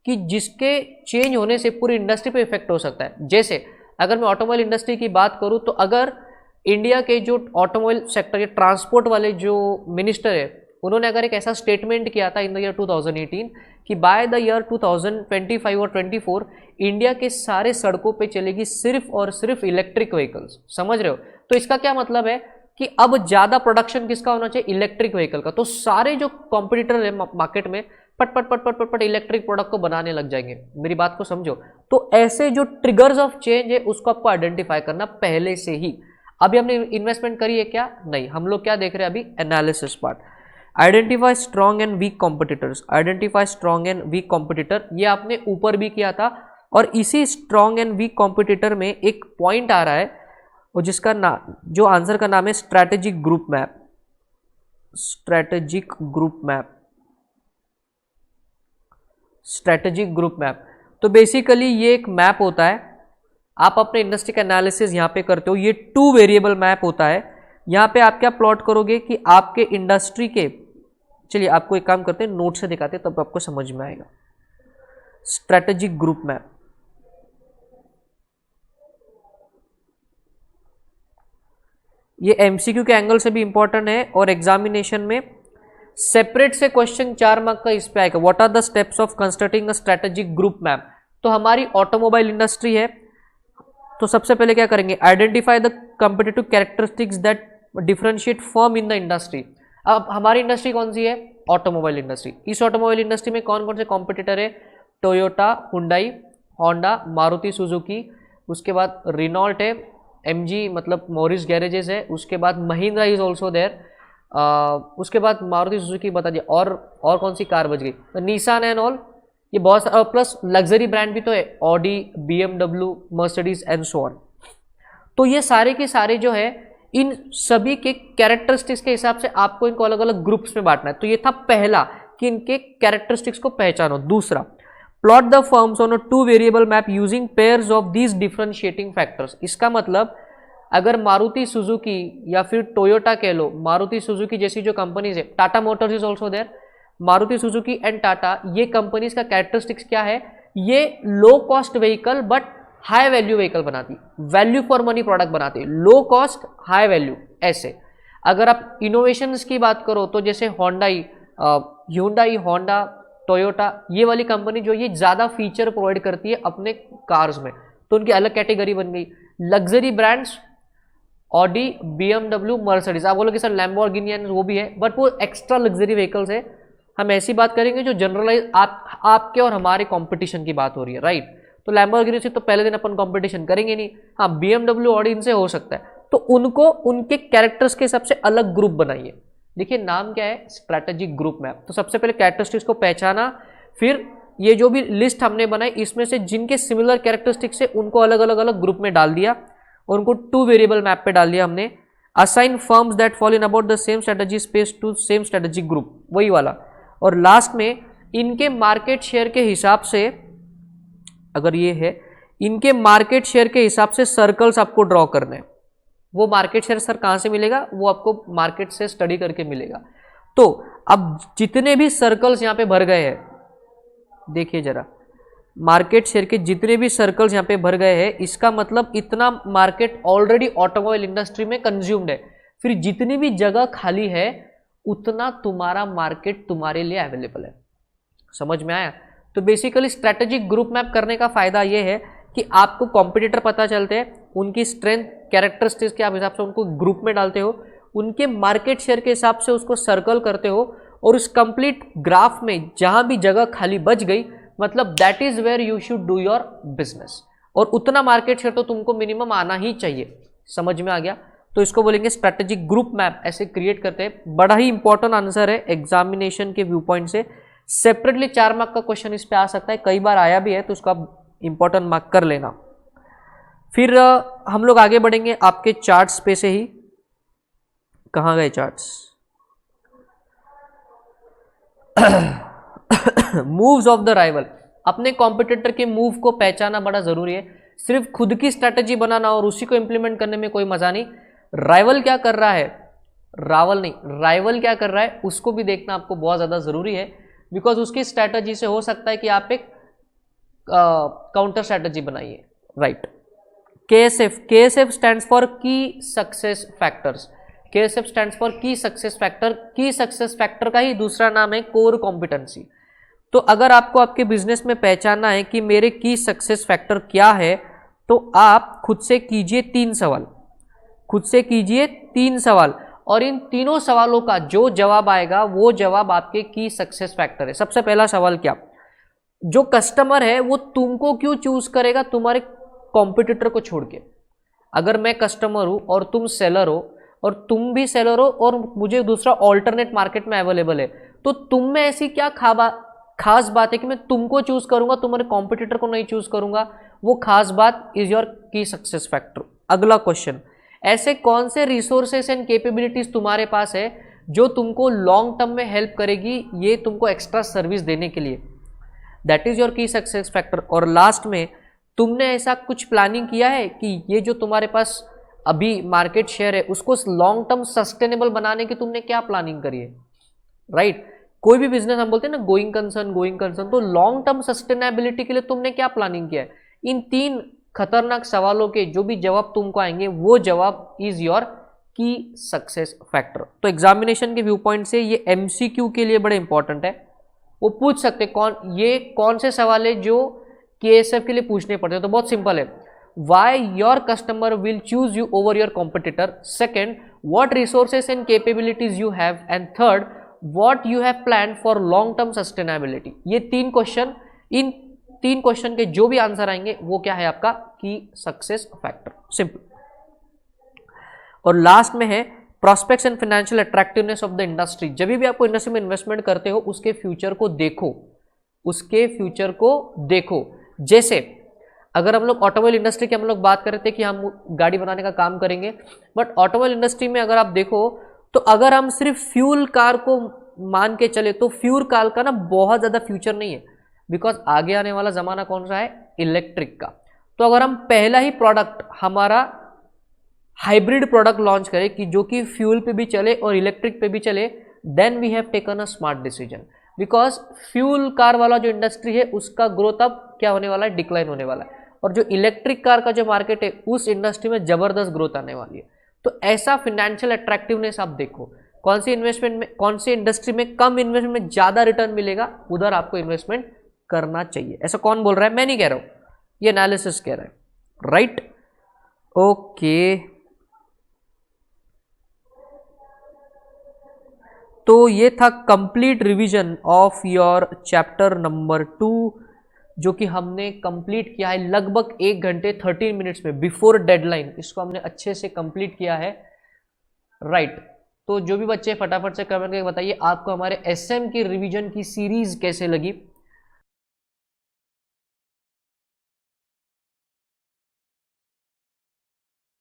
कि जिसके चेंज होने से पूरी इंडस्ट्री पे इफेक्ट हो सकता है। जैसे अगर मैं ऑटोमोबाइल इंडस्ट्री की बात करूं तो अगर इंडिया के जो ऑटोमोबाइल सेक्टर के ट्रांसपोर्ट वाले जो मिनिस्टर है, उन्होंने अगर एक ऐसा स्टेटमेंट किया था इन द ईयर 2018 कि बाय द ईयर 2025 और 24 इंडिया के सारे सड़कों पे चलेगी सिर्फ और सिर्फ इलेक्ट्रिक व्हीकल्स। समझ रहे हो। तो इसका क्या मतलब है कि अब ज़्यादा प्रोडक्शन किसका होना चाहिए, इलेक्ट्रिक व्हीकल का। तो सारे जो कॉम्पिटिटर है मार्केट में पट पट पट पट पट पट इलेक्ट्रिक प्रोडक्ट को बनाने लग जाएंगे। मेरी बात को समझो। तो ऐसे जो ट्रिगर्स ऑफ चेंज है उसको आपको आइडेंटिफाई करना पहले से ही। अभी हमने इन्वेस्टमेंट करी है क्या, नहीं, हम लोग क्या देख रहे हैं अभी, analysis part. Identify strong and weak competitors. Identify strong and weak competitor, ये आपने ऊपर भी किया था। और इसी स्ट्रॉन्ग एंड वीक कॉम्पिटिटर में एक पॉइंट आ रहा है और जिसका नाम, जो आंसर का नाम है strategic group map. Strategic group map, strategic group map. तो बेसिकली ये एक मैप होता है, आप अपने इंडस्ट्री का एनालिसिस यहाँ पे करते हो, ये 2 वेरिएबल मैप होता है। यहाँ पे आप क्या प्लॉट करोगे कि आपके इंडस्ट्री के, चलिए आपको एक काम करते हैं, नोट से दिखाते हैं तब आपको समझ में आएगा। स्ट्रेटेजिक ग्रुप मैप, ये एमसीक्यू के एंगल से भी इंपॉर्टेंट है और एग्जामिनेशन में सेपरेट से क्वेश्चन 4 मार्क का इस पे आएगा। What are the steps of constructing a strategic group map. तो हमारी ऑटोमोबाइल इंडस्ट्री है, तो सबसे पहले क्या करेंगे, identify the competitive characteristics that differentiate firm in the industry. अब हमारी इंडस्ट्री कौन सी है, ऑटोमोबाइल इंडस्ट्री। इस ऑटोमोबाइल इंडस्ट्री में कौन कौन से कॉम्पिटिटर है, Toyota, Hyundai, Honda, Maruti Suzuki, उसके बाद रिनॉल्ट है, एमजी मतलब मॉरिस गैरेजेस है, उसके बाद महिंद्रा इज ऑल्सो देयर, उसके बाद मारुति सुजुकी बता दिया, और कौन सी कार बच गई, तो निसान एंड ऑल, ये बहुत प्लस लग्जरी ब्रांड भी तो है, Audi, BMW, Mercedes and so on. तो ये सारे के सारे जो है इन सभी के कैरेक्टरिस्टिक्स के हिसाब से आपको इनको अलग अलग ग्रुप्स में बांटना है। तो ये था पहला कि इनके कैरेक्टरिस्टिक्स को पहचानो। दूसरा, plot the firms on a 2 variable map using pairs of these differentiating factors. इसका मतलब अगर मारुति सुजुकी या फिर टोयोटा कह लो, मारुति सुजुकी जैसी जो कंपनीज है, Tata motors is also there, Maruti Suzuki and Tata, ये कंपनीज का कैरेक्टरिस्टिक्स क्या है, ये low cost vehicle but high value vehicle बनाती, वैल्यू फॉर मनी प्रोडक्ट बनाती है, लो कॉस्ट हाई वैल्यू। ऐसे अगर आप इनोवेशंस की बात करो तो जैसे ह्यूंडई, होंडा, टोयोटा, ये वाली कंपनी जो ये ज़्यादा फीचर प्रोवाइड करती है अपने कार्स में, तो उनकी अलग कैटेगरी बन गई। Luxury brands, Audi, BMW, Mercedes, आप बोलोगे सर लैम्बोर्गिनी वो भी है, बट वो एक्स्ट्रा लग्जरी व्हीकल्स है। हम ऐसी बात करेंगे जो जनरलाइज आपके और हमारे कंपटीशन की बात हो रही है, राइट। तो लैम्बोर्गिनी से तो पहले दिन अपन कंपटीशन करेंगे नहीं, हाँ बीएमडब्ल्यू, ऑडी इनसे हो सकता है। तो उनको उनके कैरेक्टर्स के हिसाब से अलग ग्रुप बनाइए। देखिए नाम क्या है, स्ट्रैटेजिक ग्रुप मैप। तो सबसे पहले कैरेक्टरिस्टिक्स को पहचाना, फिर ये जो भी लिस्ट हमने बनाई इसमें से जिनके सिमिलर कैरेक्टरिस्टिक्स है उनको अलग अलग अलग ग्रुप में डाल दिया और उनको 2 वेरिएबल मैप पे डाल दिया हमने। Assign firms that fall in about the same strategy space to same strategic group, वही वाला। और लास्ट में इनके मार्केट शेयर के हिसाब से, अगर ये है, इनके मार्केट शेयर के हिसाब से सर्कल्स आपको ड्रॉ करने हैं। वो मार्केट शेयर सर कहाँ से मिलेगा, वो आपको मार्केट से स्टडी करके मिलेगा। तो अब जितने भी सर्कल्स यहाँ पे भर गए हैं, देखिए जरा, मार्केट शेयर के जितने भी सर्कल्स यहाँ पे भर गए हैं, इसका मतलब इतना मार्केट ऑलरेडी ऑटोमोबाइल इंडस्ट्री में कंज्यूम्ड है। फिर जितनी भी जगह खाली है उतना तुम्हारा मार्केट तुम्हारे लिए अवेलेबल है। समझ में आया। तो बेसिकली स्ट्रैटेजिक ग्रुप मैप करने का फायदा ये है कि आपको कॉम्पिटिटर पता चलते हैं, उनकी स्ट्रेंथ कैरेक्टरिस्टिक्स के आप हिसाब से उनको ग्रुप में डालते हो, उनके मार्केट शेयर के हिसाब से उसको सर्कल करते हो, और उस कंप्लीट ग्राफ में जहां भी जगह खाली बच गई, मतलब that is where you should do your business. और उतना मार्केट शेयर तो तुमको मिनिमम आना ही चाहिए। समझ में आ गया। तो इसको बोलेंगे स्ट्रैटेजिक ग्रुप मैप। ऐसे क्रिएट करते हैं। बड़ा ही इंपॉर्टेंट आंसर है एग्जामिनेशन के व्यू पॉइंट से। सेपरेटली 4 मार्क का क्वेश्चन इस पे आ सकता है, कई बार आया भी है, तो उसका इंपॉर्टेंट मार्क कर लेना। फिर हम लोग आगे बढ़ेंगे आपके चार्ट्स पे से ही। कहाँ गए charts? Moves of the rival. अपने कॉम्पिटिटर के मूव को पहचानना बड़ा जरूरी है। सिर्फ खुद की स्ट्रैटेजी बनाना और उसी को इंप्लीमेंट करने में कोई मजा नहीं। राइवल क्या कर रहा है, राइवल क्या कर रहा है उसको भी देखना आपको बहुत ज्यादा जरूरी है, बिकॉज उसकी स्ट्रैटेजी से हो सकता है कि आप एक काउंटर स्ट्रैटेजी बनाइए, राइट। KSF स्टैंड्स फॉर की success factors. KSF stands for की सक्सेस फैक्टर। की सक्सेस फैक्टर का ही दूसरा नाम है कोर कॉम्पिटेंसी। तो अगर आपको आपके बिजनेस में पहचानना है कि मेरे की सक्सेस फैक्टर क्या है, तो आप खुद से कीजिए 3 सवाल। खुद से कीजिए 3 सवाल, और इन तीनों सवालों का जो जवाब आएगा वो जवाब आपके की सक्सेस फैक्टर है। सबसे पहला सवाल क्या, जो कस्टमर है वो तुमको क्यों चूज करेगा तुम्हारे कॉम्पिटिटर को छोड़ के। अगर मैं कस्टमर हूं और तुम सेलर हो, और तुम भी सेलर हो और मुझे दूसरा ऑल्टरनेट मार्केट में अवेलेबल है, तो तुम में ऐसी क्या खास बात है कि मैं तुमको चूज करूंगा, तुम्हारे कॉम्पिटिटर को नहीं चूज करूंगा। वो खास बात इज योर की सक्सेस फैक्टर। अगला क्वेश्चन, ऐसे कौन से रिसोर्सेस एंड कैपेबिलिटीज तुम्हारे पास है जो तुमको लॉन्ग टर्म में हेल्प करेगी ये तुमको एक्स्ट्रा सर्विस देने के लिए, दैट इज योर की सक्सेस फैक्टर। और लास्ट में तुमने ऐसा कुछ प्लानिंग किया है कि ये जो तुम्हारे पास अभी मार्केट शेयर है उसको लॉन्ग टर्म सस्टेनेबल बनाने की तुमने क्या प्लानिंग करी है, राइट? कोई भी बिजनेस हम बोलते हैं ना गोइंग कंसर्न, तो लॉन्ग टर्म सस्टेनेबिलिटी के लिए तुमने क्या प्लानिंग किया है? इन 3 खतरनाक सवालों के जो भी जवाब तुमको आएंगे वो जवाब इज योर की सक्सेस फैक्टर। तो एग्जामिनेशन के व्यू पॉइंट से ये एमसीक्यू के लिए बड़े इंपॉर्टेंट है। वो पूछ सकते कौन से सवाल है जो केएसएफ के लिए पूछने पड़ते हैं। तो बहुत सिंपल है, why your customer will choose you over your competitor, second what resources and capabilities you have, and third what you have plan for long term sustainability. ये 3 क्वेश्चन, इन 3 क्वेश्चन के जो भी आंसर आएंगे वो क्या है आपका की सक्सेस फैक्टर, सिंपल। और लास्ट में है prospects and financial attractiveness of the industry. जब भी आपको इंडस्ट्री में इन्वेस्टमेंट करते हो उसके फ्यूचर को देखो, उसके फ्यूचर को देखो। जैसे अगर हम लोग ऑटोमोबाइल इंडस्ट्री की हम लोग बात कर रहे थे कि हम गाड़ी बनाने का काम करेंगे, बट ऑटोमोबाइल इंडस्ट्री में अगर आप देखो तो अगर हम सिर्फ फ्यूल कार को मान के चले तो फ्यूल कार का ना बहुत ज़्यादा फ्यूचर नहीं है, बिकॉज आगे आने वाला ज़माना कौन सा है, इलेक्ट्रिक का। तो अगर हम पहला ही प्रोडक्ट हमारा हाइब्रिड प्रोडक्ट लॉन्च करें कि जो कि फ्यूल पे भी चले और इलेक्ट्रिक पे भी चले, then we have taken a smart decision, because fuel car वाला जो इंडस्ट्री है उसका ग्रोथ अब क्या होने वाला है, डिक्लाइन होने वाला है, और जो इलेक्ट्रिक कार का जो मार्केट है उस इंडस्ट्री में जबरदस्त ग्रोथ आने वाली है। तो ऐसा फिनेंशियल अट्रैक्टिवनेस आप देखो, कौन सी इन्वेस्टमेंट में, कौन सी इंडस्ट्री में कम इन्वेस्टमेंट में ज़्यादा रिटर्न मिलेगा, उधर आपको इन्वेस्टमेंट करना चाहिए। ऐसा कौन बोल रहा है, मैं नहीं कह रहा हूँ, ये एनालिसिस कह रहा है, राइट? ओके, तो ये था complete revision of your chapter number 2 जो कि हमने कंप्लीट किया है लगभग 1 घंटे 13 मिनट्स में, बिफोर डेडलाइन इसको हमने अच्छे से कंप्लीट किया है, राइट? तो जो भी बच्चे फटाफट से कमेंट करके बताइए आपको हमारे एसएम की रिवीजन की सीरीज कैसे लगी।